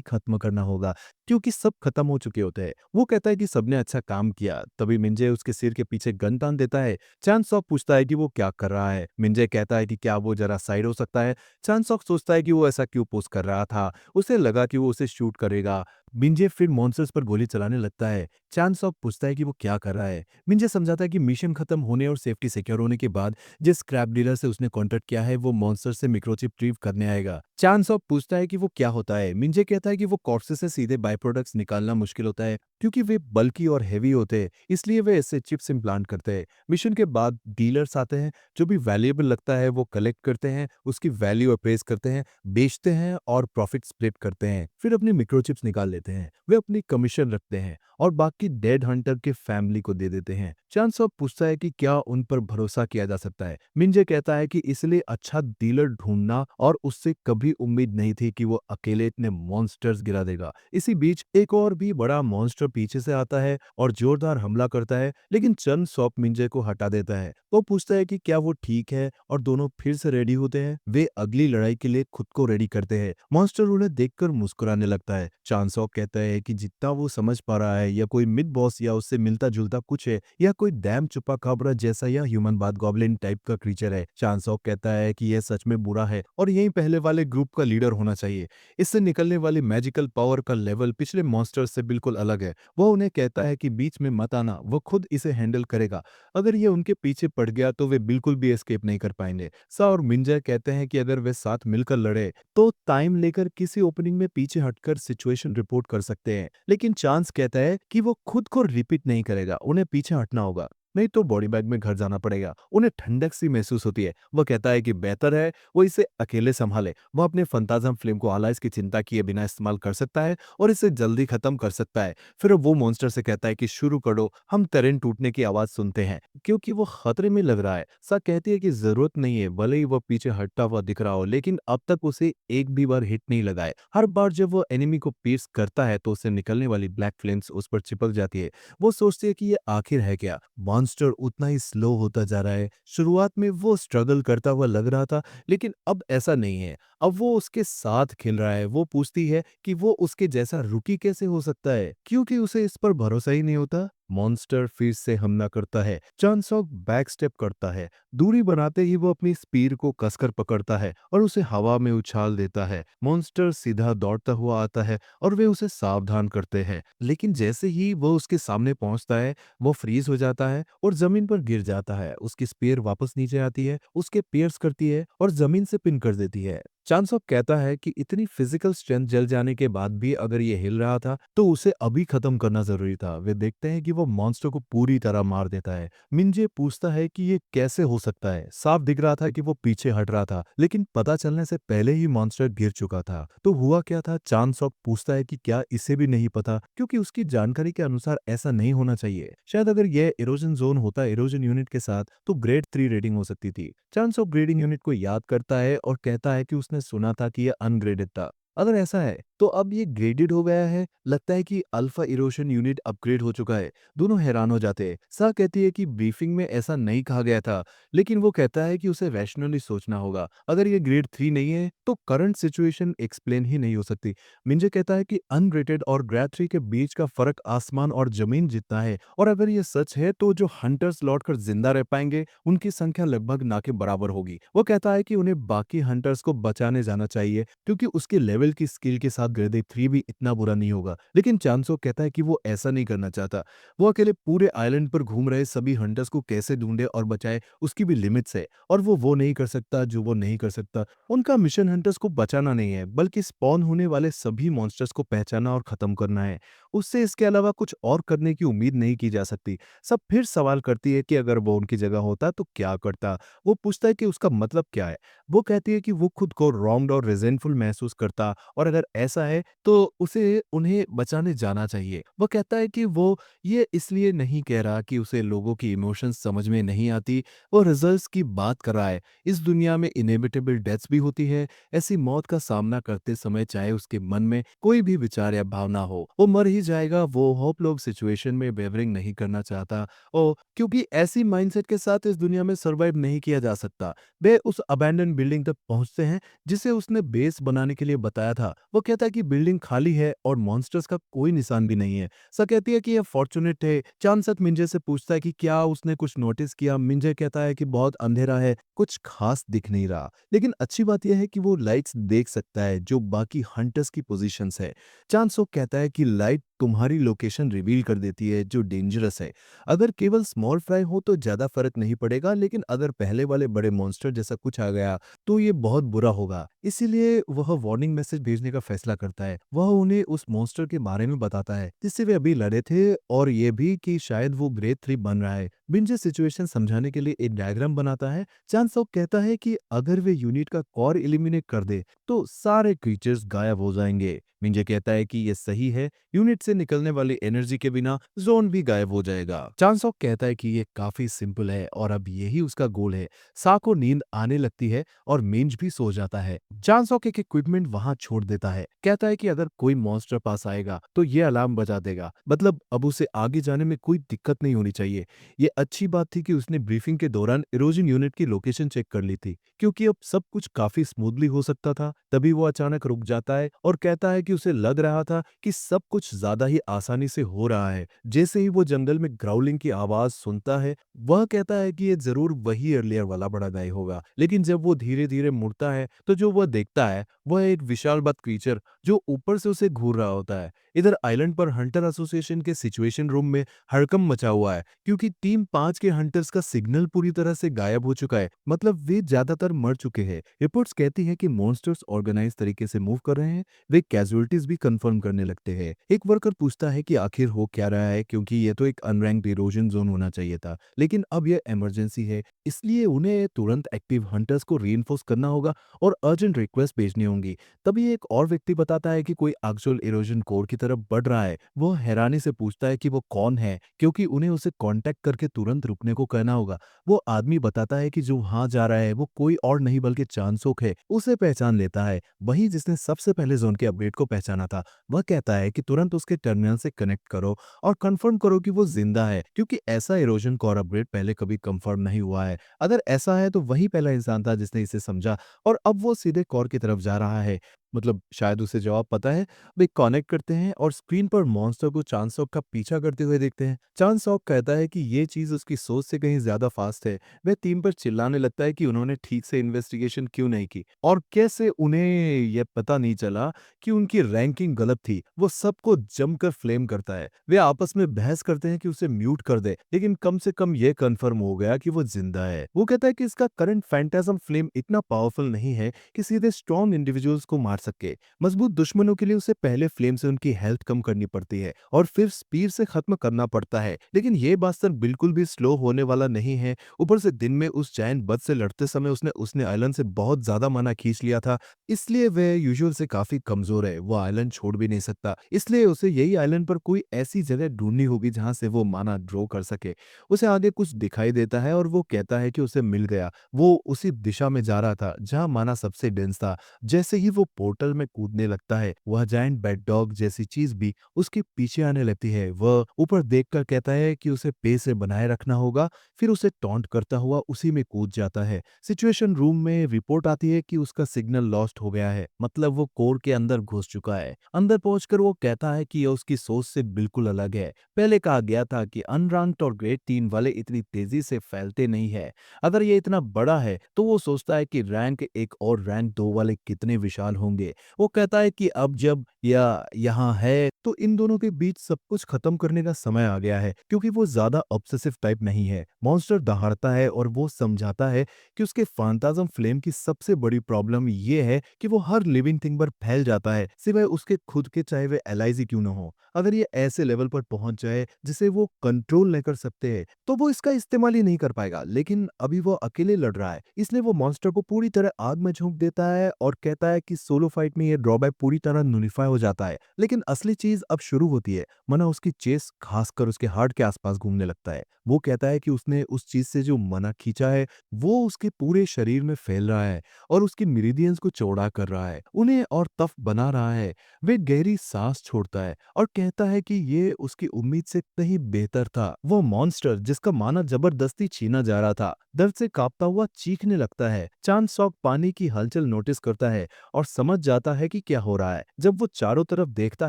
खत्म करना होगा क्योंकि सब खत्म हो चुके होते हैं। वो कहता है कि सबने अच्छा काम किया। तभी मिंजे उसके सिर के पीछे गन तान देता है। चान सॉक पूछता है कि वो क्या कर रहा है। मिंजे कहता है कि क्या वो जरा साइड हो सकता है। चान सॉक सोचता है कि वो ऐसा क्यों पोस्ट कर रहा था। उसे लगा कि वो उसे शूट करेगा। मिंजे फिर मॉन्स्टर्स पर गोली चलाने लगता है। चान सॉक पूछता है कि वो क्या कर रहा है। मिंजे समझाता है कि मिशन खत्म होने और सेफ्टी सिक्योर होने के बाद जिस स्क्रैप डीलर से उसने कॉन्टेक्ट किया है वो मॉन्स्टर से मिक्रोचिप रिट्रीव करने आएगा। चान सॉक पूछता है कि वो क्या होता है। मिंजे कहता है कि वो कॉर्सेस से सीधे बाय प्रोडक्ट्स निकालना मुश्किल होता है क्योंकि वे बल्की और हैवी होते हैं, इसलिए वे ऐसे चिप्स इम्प्लांट करते हैं। मिशन के बाद डीलर्स आते हैं, जो भी वैल्यूएबल लगता है वो कलेक्ट करते हैं, उसकी वैल्यू अप्रेज करते हैं, बेचते हैं और प्रॉफिट स्प्लिट करते हैं। फिर अपनी मिक्रोचिप्स निकाल लेते हैं। वे अपनी कमीशन रखते हैं और बाकी डेड हंटर के फैमिली को दे देते हैं। चांद सॉक पूछता है कि क्या उन पर भरोसा किया जा सकता है। मिंजे कहता है कि इसलिए अच्छा डीलर ढूंढना और उससे कभी उम्मीद नहीं थी कि वो अकेले इतने मॉन्स्टर्स गिरा देगा। इसी बीच एक और भी बड़ा मॉन्स्टर पीछे से आता है और जोरदार हमला करता है, लेकिन चंद सॉक मिंजे को हटा देता है। वो पूछता है कि क्या वो ठीक है और दोनों फिर से रेडी होते हैं। वे अगली लड़ाई के लिए खुद को रेडी करते हैं। मॉन्स्टर उन्हें देखकर मुस्कुराने लगता है। चांद सॉक कहता है कि जितना वो समझ पा रहा है या कोई मिड बॉस या उससे मिलता जुलता कुछ है या कोई डैम चुपा खाबरा जैसा या ह्यूमन बात गॉब्लिन टाइप का क्रीचर है। चांद सॉक कहता है कि यह सच में बुरा है और यही पहले वाले ग्रुप का लीडर होना चाहिए। इससे निकलने वाली मैजिकल पावर का लेवल पिछले मॉन्स्टर्स से बिल्कुल अलग है। वो उन्हें कहता है कि बीच में मत आना, वो खुद इसे हैंडल करेगा। अगर ये उनके पीछे पड़ गया तो वे बिल्कुल भी एस्केप नहीं कर पाएंगे। सा और मिंजर कहते हैं कि अगर वे साथ मिलकर लड़े तो टाइम लेकर किसी ओपनिंग में पीछे हटकर सिचुएशन रिपोर्ट कर सकते हैं, लेकिन चांस कहता है कि वो खुद को रिपीट नहीं करेगा, उन्हें पीछे हटना होगा, नहीं तो बॉडी बैग में घर जाना पड़ेगा। उन्हें ठंडक सी महसूस होती है। वह कहता है कि बेहतर है वो इसे अकेले संभाले। वह अपने फंताजम फ्लेम को आलाइज की चिंता किए बिना इस्तेमाल कर सकता है और इसे जल्दी खत्म कर सकता है। फिर वो मॉन्स्टर से कहता है कि शुरू करो, हम टेरेन टूटने की आवाज सुनते हैं क्योंकि वो खतरे में लग रहा है। सा कहती है कि जरूरत नहीं है, भले ही वह पीछे हटता हुआ दिख रहा हो, लेकिन अब तक उसे एक भी बार हिट नहीं लगाए। हर बार जब वो एनिमी को पीस करता है तो उससे निकलने वाली ब्लैक फ्लेम्स उस पर चिपक जाती है। वो सोचती है कि ये आखिर है क्या। मॉन्स्टर उतना ही स्लो होता जा रहा है। शुरुआत में वो स्ट्रगल करता हुआ लग रहा था, लेकिन अब ऐसा नहीं है। अब वो उसके साथ खेल रहा है। वो पूछती है कि वो उसके जैसा रुकी कैसे हो सकता है, क्योंकि उसे इस पर भरोसा ही नहीं होता। मॉन्स्टर फिर से हमला करता है। चांसॉक बैक स्टेप करता है। दूरी बनाते ही वो अपनी स्पीड को कसकर पकड़ता है और उसे हवा में उछाल देता है। मॉन्स्टर सीधा दौड़ता हुआ आता है और वे उसे सावधान करते हैं, लेकिन जैसे ही वो उसके सामने पहुंचता है वो फ्रीज हो जाता है और जमीन पर गिर जाता है। उसकी स्पीयर वापस नीचे आती है, उसके पियर्स करती है और जमीन से पिन कर देती है। चांसॉक कहता है कि इतनी फिजिकल स्ट्रेंथ जल जाने के बाद भी अगर ये हिल रहा था तो उसे अभी खत्म करना जरूरी था। वे देखते हैं कि वो मॉन्स्टर को पूरी तरह मार देता है। मिंजे पूछता है कि ये कैसे हो सकता है। साफ दिख रहा था कि वो पीछे हट रहा था, लेकिन पता चलने से पहले ही मॉन्स्टर गिर चुका था। तो हुआ क्या था? चांसॉक पूछता है कि क्या इसे भी नहीं पता, क्योंकि उसकी जानकारी के अनुसार ऐसा नहीं होना चाहिए। शायद अगर यह इरोजन जोन होता इरोजन यूनिट के साथ तो ग्रेड 3 रेटिंग हो सकती थी। चांसॉक ग्रेडिंग यूनिट को याद करता है और कहता है कि उसने सुना था कि यह अनग्रेडेड था। अगर ऐसा है तो अब ये ग्रेडेड हो गया है। लगता है कि अल्फा इरोशन यूनिट अपग्रेड हो चुका है। दोनों हैरान हो जाते हैं। सा कहती है कि ब्रीफिंग में ऐसा नहीं कहा गया था, लेकिन वो कहता है कि उसे रैशनली सोचना होगा। अगर ये ग्रेड 3 नहीं है, तो करंट सिचुएशन एक्सप्लेन ही नहीं हो सकती। मिंजे कहता है कि अनरेटेड और ग्रेड 3 के बीच का फर्क आसमान और जमीन जितना है, और अगर ये सच है तो जो हंटर्स लौटकर जिंदा रह पाएंगे उनकी संख्या लगभग ना के बराबर होगी। वो कहता है कि उन्हें बाकी हंटर्स को बचाने जाना चाहिए, क्योंकि उसके लेवल की स्किल के साथ ग्रेड 3 भी इतना बुरा नहीं होगा। लेकिन चांसो कहता है कि वो ऐसा नहीं करना चाहता। वो अकेले पूरे आइलैंड पर घूम रहे सभी हंटर्स को कैसे ढूंढे और बचाए, उसकी भी लिमिट्स है, और वो नहीं कर सकता जो वो नहीं कर सकता। उनका मिशन हंटर्स को बचाना नहीं है, बल्कि स्पॉन होने वाले सभी मॉन्स्टर्स को पहचाना और खत्म करना है। उससे इसके अलावा कुछ और करने की उम्मीद नहीं की जा सकती। सब फिर सवाल करती है कि अगर वो उनकी जगह होता तो क्या करता। वो पूछता है कि उसका मतलब क्या है। वो कहती है कि वो खुद को रॉन्ग्ड और रिजेंटफुल महसूस करता, और अगर ऐसा है तो उसे उन्हें बचाने जाना चाहिए। वो कहता है कि वो ये इसलिए नहीं कह रहा कि उसे लोगों की इमोशंस समझ में नहीं आती। वो रिजल्ट्स की बात कर रहा है। इस दुनिया में इनएविटेबल डेथ्स भी होती है। ऐसी मौत का सामना करते समय चाहे उसके मन में कोई भी विचार या भावना हो, वो मर ही जाएगा। वो होपलेस सिचुएशन में वेवरिंग नहीं करना चाहता, और क्योंकि ऐसी माइंडसेट के साथ इस दुनिया में सर्वाइव नहीं किया जा सकता। वे उस अबैंडन बिल्डिंग तक पहुंचते हैं जिसे उसने बेस बनाने के लिए बताया था। वो कहता है कि बिल्डिंग खाली है और मॉन्स्टर्स का कोई निशान भी नहीं है। सा कहती है कि यह फॉर्चुनेट है। चांसक मिंजे से पूछता है कि क्या उसने कुछ नोटिस किया। मिंजे कहता है कि बहुत अंधेरा है, कुछ खास दिख नहीं रहा, लेकिन अच्छी बात यह है कि वो लाइट्स देख सकता है जो बाकी हंटर्स की पोजीशंस है। चांसोक कहता है कि लाइट तुम्हारी लोकेशन रिवील कर देती है, जो डेंजरस है। अगर केवल स्मॉल फ्राई हो तो ज्यादा फर्क नहीं पड़ेगा, लेकिन अगर पहले वाले बड़े मॉन्स्टर जैसा कुछ आ गया तो ये बहुत बुरा होगा। इसीलिए वह वार्निंग मैसेज भेजने का फैसला करता है। वह उन्हें उस मॉन्स्टर के बारे में बताता है जिससे वे अभी लड़े थे, और ये भी कि शायद वो ग्रेड 3 बन रहा है। बिंजे सिचुएशन समझाने के लिए एक डायग्राम बनाता है। चांसोक कहता है कि अगर वे यूनिट का कोर एलिमिनेट कर दे तो सारे क्रीचर्स गायब हो जाएंगे। मिंजे कहता है कि ये सही है। यूनिट से निकलने वाली एनर्जी के बिना जोन भी गायब हो जाएगा। चांसॉक कहता है कि ये काफी सिंपल है और अब यही उसका गोल है। सा को नींद आने लगती है और मिंज भी सो जाता है। चांसॉक एक इक्विपमेंट वहां छोड़ देता है। कहता है कि अगर कोई मॉन्स्टर पास आएगा तो ये अलार्म बजा देगा, मतलब अब उसे आगे जाने में कोई दिक्कत नहीं होनी चाहिए। ये अच्छी बात थी कि उसने ब्रीफिंग के दौरान इरोजन यूनिट की लोकेशन चेक कर ली थी, क्योंकि अब सब कुछ काफी स्मूथली हो सकता था। तभी वो अचानक रुक जाता है और कहता है कि उसे लग रहा था कि सब कुछ ज्यादा ही आसानी से हो रहा है। जैसे ही वो जंगल में ग्राउलिंग की आवाज सुनता है, वह कहता है कि ये जरूर वही अर्लियर वाला बड़ा गाय होगा। लेकिन जब वो धीरे धीरे मुड़ता है तो जो वह देखता है वह एक विशाल बद क्रीचर जो ऊपर से उसे घूर रहा होता है। इधर आइलैंड पर हंटर एसोसिएशन के सिचुएशन रूम में हड़कंप मचा हुआ है, क्योंकि टीम 5 के हंटर्स का सिग्नल पूरी तरह से गायब हो चुका है, मतलब वे ज्यादातर मर चुके हैं। रिपोर्ट्स कहती हैं कि मॉन्स्टर्स ऑर्गेनाइज तरीके से मूव कर रहे हैं। वे कैजुअलिटीज भी कंफर्म करने लगते हैं। एक वर्कर पूछता है कि आखिर हो क्या रहा है, क्योंकि ये तो एक अनरैंक्ड इरोजन जोन होना चाहिए था, लेकिन अब यह इमरजेंसी है, इसलिए उन्हें तुरंत एक्टिव हंटर्स को रीइंफोर्स करना होगा और अर्जेंट रिक्वेस्ट भेजनी होंगी। तभी एक और व्यक्ति बताता है कि कोई एक्चुअल इरोजन कोर की तरफ बढ़ रहा है। वो हैरानी से पूछता है कि वो कौन है, क्योंकि उन्हें उसे कांटेक्ट करके तुरंत रुकने को कहना होगा। वो आदमी बताता है कि जो वहां जा रहा है वो कोई और नहीं बल्कि चांसोक है। उसे पहचान लेता है, वही जिसने सबसे पहले जोन के अपडेट को पहचाना था। वह कहता है कि तुरंत उसके टर्मिनल से कनेक्ट करो और कंफर्म करो कि वो जिंदा है, क्योंकि ऐसा इरोजन कोर अपडेट पहले कभी कंफर्म नहीं हुआ है। अगर ऐसा है तो वही पहला इंसान था जिसने इसे समझा, और अब वो सीधे कोर की तरफ जा रहा है। मतलब शायद उसे जवाब पता है। वे कनेक्ट करते हैं और स्क्रीन पर मॉन्स्टर को चांसॉक का पीछा करते हुए देखते हैं। चांसॉक कहता है कि ये चीज उसकी सोच से कहीं ज्यादा फास्ट है। वह टीम पर चिल्लाने लगता है कि उन्होंने ठीक से इन्वेस्टिगेशन क्यों नहीं की, और कैसे उन्हें यह पता नहीं चला कि उनकी रैंकिंग गलत थी। वो सबको जमकर फ्लेम करता है। वे आपस में बहस करते हैं कि उसे म्यूट कर दे, लेकिन कम से कम यह कंफर्म हो गया कि वो जिंदा है। वो कहता है कि इसका करंट फैंटाज्म फ्लेम इतना पावरफुल नहीं है कि सीधे स्ट्रॉन्ग इंडिविजुअल्स को मार सके। मजबूत दुश्मनों के लिए उसे पहले फ्लेम से उनकी हेल्थ कम करनी पड़ती है और फिर स्पीड से खत्म करना पड़ता है। लेकिन ये बास्तर बिल्कुल भी स्लो होने वाला नहीं है। ऊपर से दिन में उस जायंट बद से लड़ते समय उसने उसने आइलैंड से बहुत ज्यादा माना खींच लिया था, इसलिए वह यूजुअल से काफी कमजोर है। वो आइलैंड छोड़ भी नहीं सकता, इसलिए उसे यही आइलैंड पर कोई ऐसी जगह ढूंढनी होगी जहां से वो माना ड्रॉ कर सके। उसे आगे कुछ दिखाई देता है और वो कहता है कि उसे मिल गया। वो उसी दिशा में जा रहा था जहां माना सबसे डेंस था। जैसे ही वो पोर्टल में कूदने लगता है। वह जायंट बैट डॉग जैसी चीज भी उसके पीछे आने लगती है। वह ऊपर देखकर कहता है कि उसे पेस से बनाए रखना होगा, फिर उसे टॉन्ट करता हुआ उसी में कूद जाता है। सिचुएशन रूम में रिपोर्ट आती है कि उसका सिग्नल लॉस्ट हो गया है, मतलब वो कोर के अंदर घुस चुका है। अंदर पहुंचकर वो कहता है कि यह उसकी सोच से बिल्कुल अलग है। पहले कहा गया था कि अनरैंक्ड और ग्रेड 3 वाले इतनी तेजी से फैलते नहीं है। अगर ये इतना बड़ा है तो वो सोचता है कि रैंक 1 और रैंक 2 वाले कितने विशाल होंगे। वो कहता है कि अब जब या यहाँ है तो इन दोनों के बीच सब कुछ खत्म करने का समय आ गया है, क्योंकि वो ज्यादा ऑब्सेसिव टाइप नहीं है। मॉन्स्टर दहाड़ता है और वो समझाता है कि उसके फैंटाज्म फ्लेम की सबसे बड़ी प्रॉब्लम ये है कि वो हर लिविंग थिंग पर फैल जाता है, सिवाय उसके खुद के, चाहे वे एलआईजी क्यों ना हो। अगर ये ऐसे लेवल पर पहुंच जाए जिसे वो कंट्रोल नहीं कर सकते हैं तो वो इसका इस्तेमाल ही नहीं कर पाएगा। लेकिन अभी वो अकेले लड़ रहा है, इसलिए वो मॉन्स्टर को पूरी तरह आग में झोंक देता है और कहता है कि सोलो फाइट में ये ड्रॉबैक पूरी तरह न्यूलिफाई हो जाता है। लेकिन असली चीज अब शुरू होती है। मना उसकी चेस खासकर उसके हार्ट के आसपास घूमने लगता है। वो कहता है कि उसने उस चीज से जो मना खींचा है वो उसके पूरे शरीर में फैल रहा है और उसकी मेरिडियंस को चौड़ा कर रहा है, उन्हें और टफ बना रहा है। वे गहरी सांस छोड़ता है और कहता है कि ये उसकी उम्मीद से कहीं बेहतर था। वो मॉन्स्टर जिसका माना जबरदस्ती छीना जा रहा था, दर्द से कांपता हुआ चीखने लगता है। चांद सॉक पानी की हलचल नोटिस करता है और समझ जाता है कि क्या हो रहा है। जब वो चारों तरफ देखता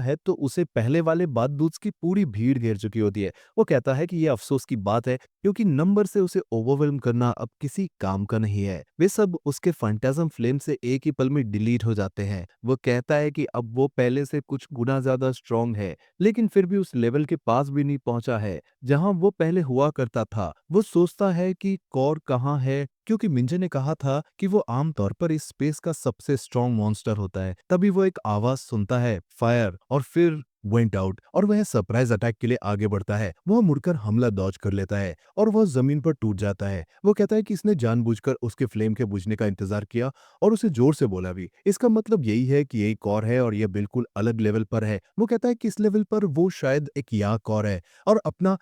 है तो उसे पहले वाले बादबूद्स की पूरी भीड़ घेर चुकी होती है। वो कहता है कि ये अफसोस की बात है, क्योंकि नंबर से उसे ओवरवेल्म करना अब किसी काम का नहीं है। वे सब उसके फैंटाज्म फ्लेम से एक ही पल में डिलीट हो जाते हैं। वो कहता है कि अब वो पहले से कुछ गुना ज्यादा स्ट्रांग है, लेकिन फिर भी उस लेवल के पास भी नहीं पहुंचा है जहां वो पहले हुआ करता था। वो सोचता है कि कौर कहाँ है, क्योंकि मिंजे ने कहा था कि वो आमतौर पर इस स्पेस का सबसे स्ट्रांग मॉन्स्टर होता है। तभी वो एक आवाज सुनता है, फायर, और फिर वेंट आउट, और वह सरप्राइज अटैक के लिए आगे बढ़ता है। वह मुड़कर हमला डॉज कर लेता है और वह जमीन पर टूट जाता है। वो कहता है कि इसने जानबूझकर उसके फ्लेम के बुझने का इंतजार किया और उसे जोर से बोला भी। इसका मतलब यही है कि यही कौर है और यह बिल्कुल अलग लेवल पर है। वो कहता है कि इस लेवल पर वो शायद एक या कौर है और अपना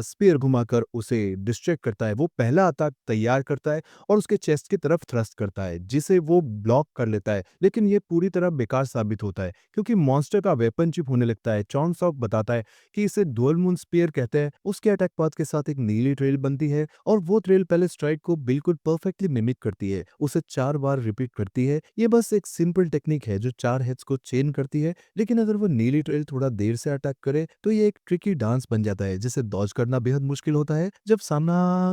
स्पीयर घुमाकर उसे डिस्ट्रैक्ट करता है। वो पहला अटैक तैयार करता है और उसके चेस्ट की तरफ थ्रस्ट करता है, जिसे वो ब्लॉक कर लेता है। लेकिन ये पूरी तरह बेकार साबित होता है, क्योंकि मॉन्स्टर का वेपन चिप होने लगता है। चॉन सॉक बताता है कि इसे डुअल मून स्पीयर कहते हैं। उसके अटैक पाथ के साथ एक नीली ट्रेल बनती है और वो ट्रेल पहले स्ट्राइक को बिल्कुल परफेक्टली मिमिक करती है। उसे 4 बार रिपीट करती है। ये बस एक सिंपल टेक्निक है जो 4 हेड्स को चेन करती है, लेकिन अगर वो नीली ट्रेल थोड़ा देर से अटैक करे तो ये एक ट्रिकी डांस बन जाता है, जिसे डॉज करना बेहद मुश्किल होता है।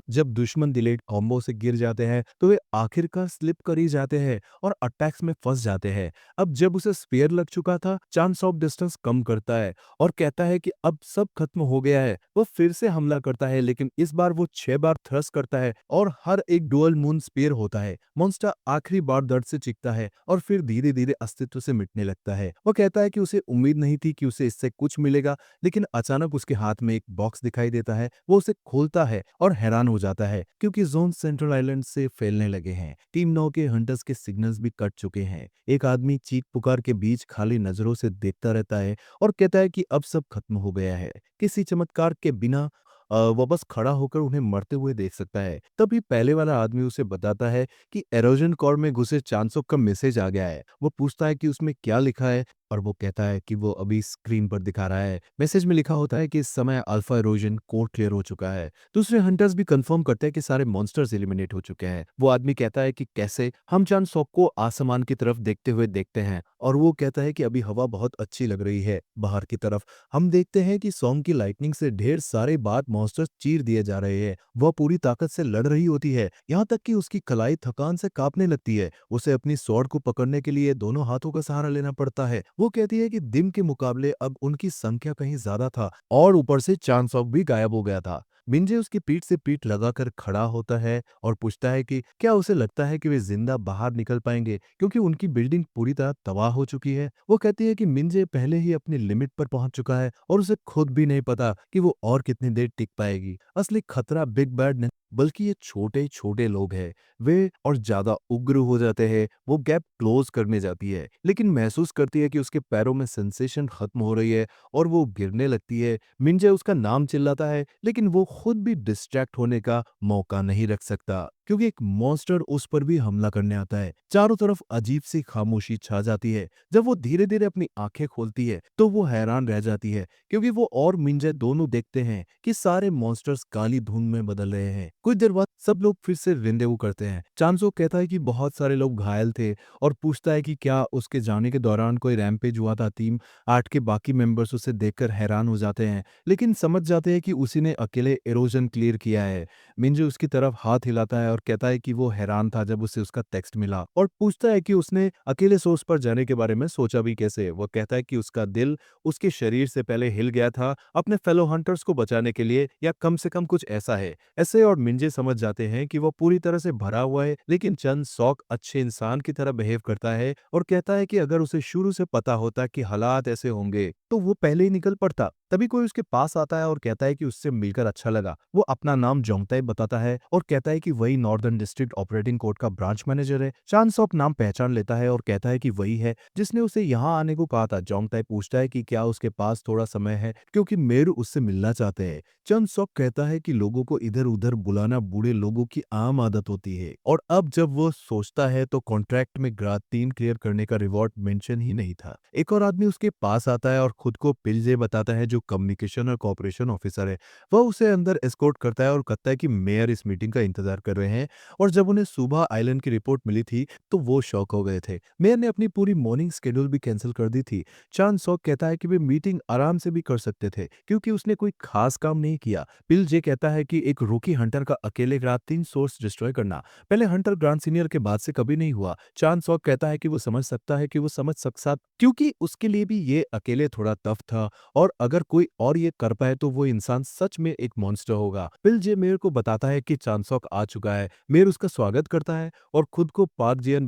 जब दुश्मन डिलेड कॉम्बो से गिर जाते हैं तो वे आखिरकार स्लिप कर ही जाते हैं और अटैक्स में फंस जाते हैं। अब जब उसे स्पेयर लग चुका था, चांस ऑफ डिस्टेंस कम करता है और कहता है कि अब सब खत्म हो गया है। वह फिर से हमला करता है, लेकिन इस बार वो 6 बार थ्रस्ट करता है और हर एक डुअल मून स्पेयर होता है। मॉन्स्टर आखिरी बार दर्द से चीखता है और फिर धीरे धीरे अस्तित्व से मिटने लगता है। वो कहता है कि उसे उम्मीद नहीं थी कि उसे इससे कुछ मिलेगा, लेकिन अचानक उसके हाथ में एक बॉक्स दिखाई देता है। वो उसे खोलता है और हैरान हो जाता है, क्योंकि जोन सेंट्रल आइलैंड से फैलने लगे हैं। टीम 9 के हंटर्स के सिग्नल्स भी कट चुके हैं। एक आदमी चीख पुकार के बीच खाली नजरों से देखता रहता है और कहता है कि अब सब खत्म हो गया है। किसी चमत्कार के बिना वह बस खड़ा होकर उन्हें मरते हुए देख सकता है। तभी पहले वाला आदमी उसे बताता है कि एरोजन कोर में घुसे चांसोक का मैसेज आ गया है। वो पूछता है कि उसमें क्या लिखा है और वो कहता है कि वो अभी स्क्रीन पर दिखा रहा है। मैसेज में लिखा होता है कि इस समय अल्फा एरोजन कोर क्लियर हो चुका है। दूसरे हंटर्स भी कंफर्म करते हैं कि सारे मॉन्स्टर्स एलिमिनेट हो चुके हैं। वो आदमी कहता है कि कैसे। हम चांसोक को आसमान की तरफ देखते हुए देखते हैं और वो कहता है कि अभी हवा बहुत अच्छी लग रही है। बाहर की तरफ हम देखते हैं कि सॉन्ग की लाइटनिंग से ढेर सारे बाद मॉन्स्टर्स चीर दिए जा रहे हैं। वह पूरी ताकत से लड़ रही होती है, यहाँ तक कि उसकी कलाई थकान से कांपने लगती है। उसे अपनी स्वॉर्ड को पकड़ने के लिए दोनों हाथों का सहारा लेना पड़ता है। वो कहती है कि दिन के मुकाबले अब उनकी संख्या कहीं ज्यादा था और ऊपर से चांस ऑफ भी गायब हो गया था। मिंजे उसकी पीठ से पीठ लगाकर खड़ा होता है और पूछता है कि क्या उसे लगता है कि वे जिंदा बाहर निकल पाएंगे, क्योंकि उनकी बिल्डिंग पूरी तरह तबाह हो चुकी है। वो कहती है कि मिंजे पहले ही अपनी लिमिट पर पहुंच चुका है और उसे खुद भी नहीं पता कि वो और कितनी देर टिक पाएगी। असली खतरा बिग बैड नहीं, बल्कि ये छोटे छोटे लोग हैं। वे और ज्यादा उग्र हो जाते हैं। वो गैप क्लोज करने जाती है, लेकिन महसूस करती है कि उसके पैरों में सेंसेशन खत्म हो रही है और वो गिरने लगती है। मिंजे उसका नाम चिल्लाता है, लेकिन वो खुद भी डिस्ट्रैक्ट होने का मौका नहीं रख सकता। क्योंकि एक मॉन्स्टर उस पर भी हमला करने आता है। चारों तरफ अजीब सी खामोशी छा जाती है। जब वो धीरे-धीरे अपनी आंखें खोलती है, तो वो हैरान रह जाती है क्योंकि वो और मिंजे दोनों देखते हैं कि सारे मॉन्स्टर्स काली धुंध में बदल रहे हैं। कुछ देर बाद सब लोग फिर से रेंडेवू करते हैं। चांसो कहता है कि बहुत सारे लोग घायल थे और पूछता है कि क्या उसके जाने के दौरान कोई रैम्पेज हुआ था। टीम 8 के बाकी मेंबर्स उसे देखकर हैरान हो जाते हैं, लेकिन समझ जाते हैं कि उसी ने अकेले इरोजन क्लियर किया है। मिंजू उसकी तरफ हाथ हिलाता है और कहता है कि वो हैरान था जब उसे उसका टेक्स्ट मिला और पूछता है कि उसने अकेले सोर्स पर जाने के बारे में सोचा भी कैसे। वो कहता है कि उसका दिल उसके शरीर से पहले हिल गया था अपने फेलो हंटर्स को बचाने के लिए, या कम से कम कुछ ऐसा है। ऐसे और मिंजे समझ जाते हैं कि वो पूरी तरह से भरा हुआ है, लेकिन चंद सॉक अच्छे इंसान की तरह बिहेव करता है और कहता है कि अगर उसे शुरू से पता होता कि हालात ऐसे होंगे तो वो पहले ही निकल पड़ता। तभी कोई उसके पास आता है और कहता है कि उससे मिलकर अच्छा लगा। वो अपना नाम जोंगताई बताता है और कहता है कि वही नॉर्दर्न डिस्ट्रिक्ट ऑपरेटिंग कोर्ट का ब्रांच मैनेजर है। चान सॉक नाम पहचान लेता है और कहता है कि वही है जिसने उसे यहाँ आने को कहा था। जोंगताई पूछता है कि क्या उसके पास थोड़ा समय है क्योंकि मेरू उससे मिलना चाहते हैं। चंद सॉक कहता है कि लोगों को इधर उधर बुलाना बूढ़े लोगों की आम आदत होती है, और अब जब वो सोचता है तो कॉन्ट्रैक्ट में ग्राड 3 क्लियर करने का रिवॉर्ड मेंशन ही नहीं था। एक और आदमी उसके पास आता है और खुद को पिलजे बताता है, जो कम्युनिकेशन और कॉपरेशन ऑफिसर है। वह उसे अंदर एस्कॉर्ट करता है और कहता है कि मेयर इस मीटिंग का इंतजार कर रहे हैं, और जब उन्हें सुबह आइलैंड की रिपोर्ट मिली थी तो वो शॉक हो गए थे। मेयर ने अपनी पूरी मॉर्निंग शेड्यूल भी कैंसिल कर दी थी। चांद सॉक कहता है कि वे मीटिंग आराम से भी कर सकते थे क्योंकि उसने कोई खास काम नहीं किया। पिल जे कहता है कि एक रूकी हंटर का अकेले रात 3 सोर्स डिस्ट्रॉय करना पहले हंटर ग्रांड सीनियर के बाद से कभी नहीं हुआ। चांद सॉक कहता है कि वो समझ सकता है कि वो समझ सकता, क्योंकि उसके लिए भी ये अकेले थोड़ा टफ था, और अगर कोई और ये कर पाए तो वो इंसान सच में एक मॉन्स्टर होगा। पिल जे मेयर को बताता है कि चांसॉक आ चुका है। मेयर उसका स्वागत करता है और खुद को पार्क जियन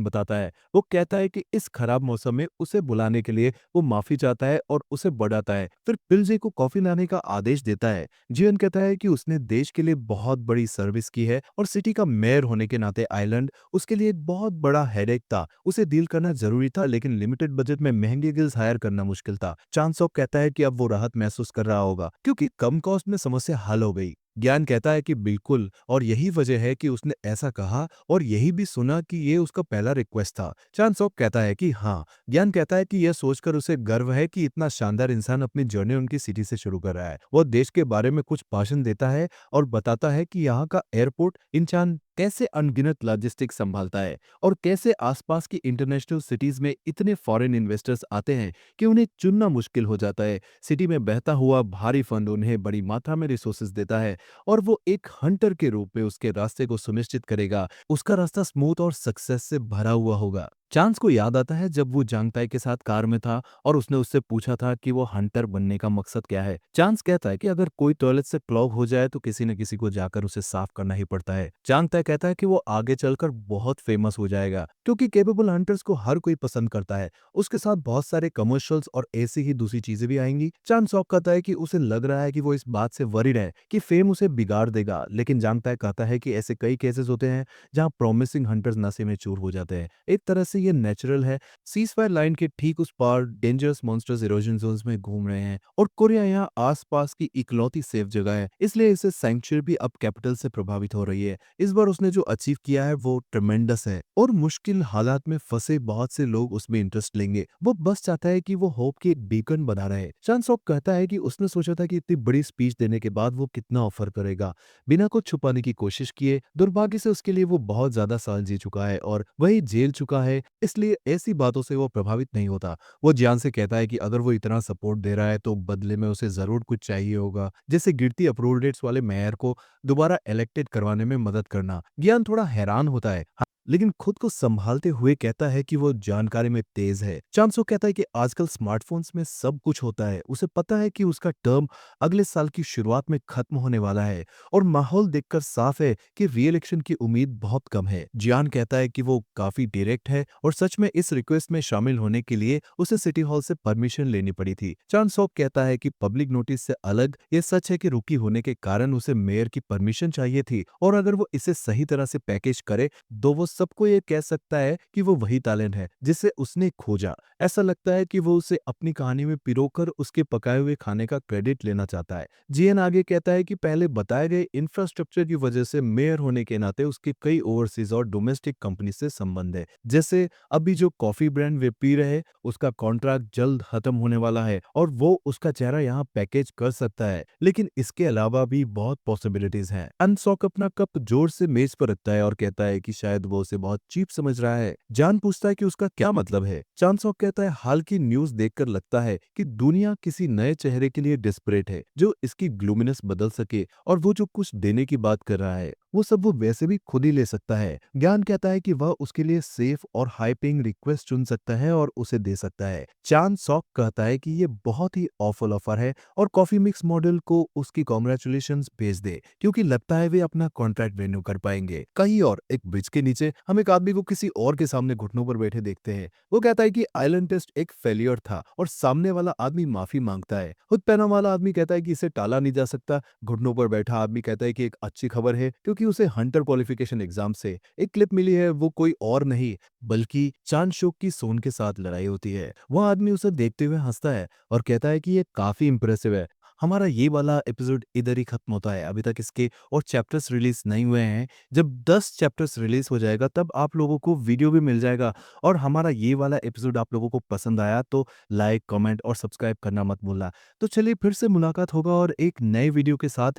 बताता है। वो कहता है कि इस खराब मौसम में उसे बुलाने के लिए वो माफी चाहता है और उसे बढ़ाता है। फिर पिल जे को कॉफी लाने का आदेश देता है। जियन कहता है कि उसने देश के लिए बहुत बड़ी सर्विस की है और सिटी का मेयर होने के नाते आइलैंड उसके लिए एक बहुत बड़ा हेडेक था। उसे डील करना जरूरी था, लेकिन लिमिटेड बजट में महंगे गिल्स हायर करना मुश्किल था। चांसॉक कहता है कि अब वो राहत महसूस कर रहा होगा क्योंकि कम कॉस्ट में समस्या हल हो गई। ज्ञान कहता है कि बिल्कुल, और यही वजह है कि उसने ऐसा कहा, और यही भी सुना कि ये उसका पहला रिक्वेस्ट था। चांसॉक कहता है कि हाँ। ज्ञान कहता है कि यह सोचकर उसे गर्व है कि इतना शानदार इंसान अपनी जर्नी उनकी सिटी से शुरू कर रहा है। वो देश के बारे में कुछ भाषण देता है और बताता है कि यहाँ का एयरपोर्ट इंसान कैसे अनगिनत लॉजिस्टिक्स संभालता है और कैसे आसपास की इंटरनेशनल सिटीज में इतने फॉरेन इन्वेस्टर्स आते हैं कि उन्हें चुनना मुश्किल हो जाता है। सिटी में बहता हुआ भारी फंड उन्हें बड़ी मात्रा में रिसोर्सेज देता है, और वो एक हंटर के रूप में उसके रास्ते को सुनिश्चित करेगा। उसका रास्ता स्मूथ और सक्सेस से भरा हुआ होगा। चांस को याद आता है जब वो जांगताई के साथ कार में था और उसने उससे पूछा था कि वो हंटर बनने का मकसद क्या है। चांस कहता है कि अगर कोई टॉयलेट से क्लॉग हो जाए तो किसी न किसी को जाकर उसे साफ करना ही पड़ता है। जांगताई कहता है कि वो आगे चलकर बहुत फेमस हो जाएगा क्योंकि केपेबल हंटर्स को हर कोई पसंद करता है। उसके साथ बहुत सारे कमर्शियल्स और ऐसी ही दूसरी चीजें भी आएंगी। चांस सॉक कहता है कि उसे लग रहा है कि वो इस बात से वरीड है कि फेम उसे बिगाड़ देगा, लेकिन जांगताई कहता है कि ऐसे कई केसेस होते हैं जहां प्रॉमिसिंग हंटर्स नशे में चूर हो जाते हैं। एक तरह से ये नेचुरल है। सीजफायर लाइन के ठीक उस पार डेंजरस मॉन्स्टर्स इरोजन जोन्स में घूम रहे हैं, और कोरिया यहाँ आसपास की इकलौती सेफ जगह है, इसलिए इसे सैंक्चुअरी भी अब कैपिटल से प्रभावित हो रही है। इस बार उसने जो अचीव किया है वो ट्रेमेंडस है, और मुश्किल हालात में फंसे बहुत से लोग उसमें इंटरेस्ट लेंगे। वो बस चाहता है कि वो होप की एक बीकन बना रहे। चांसॉक कहता है कि उसने सोचा था कि इतनी बड़ी स्पीच देने के बाद वो कितना ऑफर करेगा, बिना कुछ छुपाने की कोशिश किए। दुर्भाग्य से उसके लिए वो बहुत ज्यादा साल जी चुका है और वही जेल चुका है, इसलिए ऐसी बातों से वो प्रभावित नहीं होता। वो जान से कहता है कि अगर वो इतना सपोर्ट दे रहा है तो बदले में उसे जरूर कुछ चाहिए होगा, जैसे गिरती अप्रूवल रेट्स वाले मेयर को दोबारा इलेक्टेड करवाने में मदद करना। ज्ञान थोड़ा हैरान होता है, लेकिन खुद को संभालते हुए कहता है कि वो जानकारी में तेज है। चांसो कहता है कि आजकल स्मार्टफोन्स में सब कुछ होता है। उसे पता है कि उसका टर्म अगले साल की शुरुआत में खत्म होने वाला है, और माहौल देखकर साफ है कि री इलेक्शन की उम्मीद बहुत कम है। जियान कहता है कि वो काफी डायरेक्ट है और सच में इस रिक्वेस्ट में शामिल होने के लिए उसे सिटी हॉल से परमिशन लेनी पड़ी थी। चांसोक कहता है कि पब्लिक नोटिस से अलग ये सच है कि रुकी होने के कारण उसे मेयर की परमिशन चाहिए थी, और अगर वो इसे सही तरह से पैकेज करे तो वो सबको ये कह सकता है कि वो वही टैलेंट है जिसे उसने खोजा। ऐसा लगता है कि वो उसे अपनी कहानी में पिरोकर उसके पकाए हुए खाने का क्रेडिट लेना चाहता है। जीएन आगे कहता है कि पहले बताए गए इंफ्रास्ट्रक्चर की वजह से मेयर होने के नाते उसके कई ओवरसीज और डोमेस्टिक कंपनी से संबंध है। जैसे अभी जो कॉफी ब्रांड वे पी रहे, उसका कॉन्ट्रैक्ट जल्द खत्म होने वाला है और वो उसका चेहरा यहाँ पैकेज कर सकता है। लेकिन इसके अलावा भी बहुत पॉसिबिलिटीज हैं। अनसॉक अपना कप जोर से मेज पर रखता है और कहता है कि शायद वो उसे बहुत चीप समझ रहा है। जान पूछता है कि उसका क्या मतलब है। चांसॉक कहता है हाल की न्यूज देखकर लगता है कि दुनिया किसी नए चेहरे के लिए डिस्परेट है जो इसकी ग्लूमिनेस बदल सके, और वो जो कुछ देने की बात कर रहा है वो सब वो वैसे भी खुद ही ले सकता है। ज्ञान कहता है कि वह उसके लिए सेफ और हाई पेइंग रिक्वेस्ट चुन सकता है और उसे दे सकता है। चांद सॉक कहता है कि ये बहुत ही ऑफल ऑफर है और कॉफी मिक्स मॉडल को उसकी कॉन्ग्रेचुलेशंस भेज दे, क्योंकि लगता है वे अपना कॉन्ट्रैक्ट रिन्यू कर पाएंगे। कहीं और एक ब्रिज के नीचे हम एक आदमी को किसी और के सामने घुटनों पर बैठे देखते हैं। वो कहता है कि आइलैंड टेस्ट एक फेलियर था और सामने वाला आदमी माफी मांगता है। हुड पहना वाला आदमी कहता है कि इसे टाला नहीं जा सकता। घुटनों पर बैठा आदमी कहता है कि एक अच्छी खबर है, क्योंकि उसे हंटर क्वालिफिकेशन एग्जाम से एक क्लिप मिली है। वो कोई और नहीं बल्कि चांद शोक की सोन के साथ लड़ाई होती है। वह आदमी उसे देखते हुए हंसता है और कहता है कि ये काफी इंप्रेसिव है। हमारा ये वाला एपिसोड इधर ही खत्म होता है। अभी तक इसके और चैप्टर्स रिलीज नहीं हुए हैं। जब 10 चैप्टर्स रिलीज हो जाएगा तब आप लोगों को वीडियो भी मिल जाएगा। और हमारा ये वाला एपिसोड आप लोगों को पसंद आया तो लाइक, कमेंट और सब्सक्राइब करना मत भूलना। तो चलिए फिर से मुलाकात होगा और एक नए वीडियो के साथ।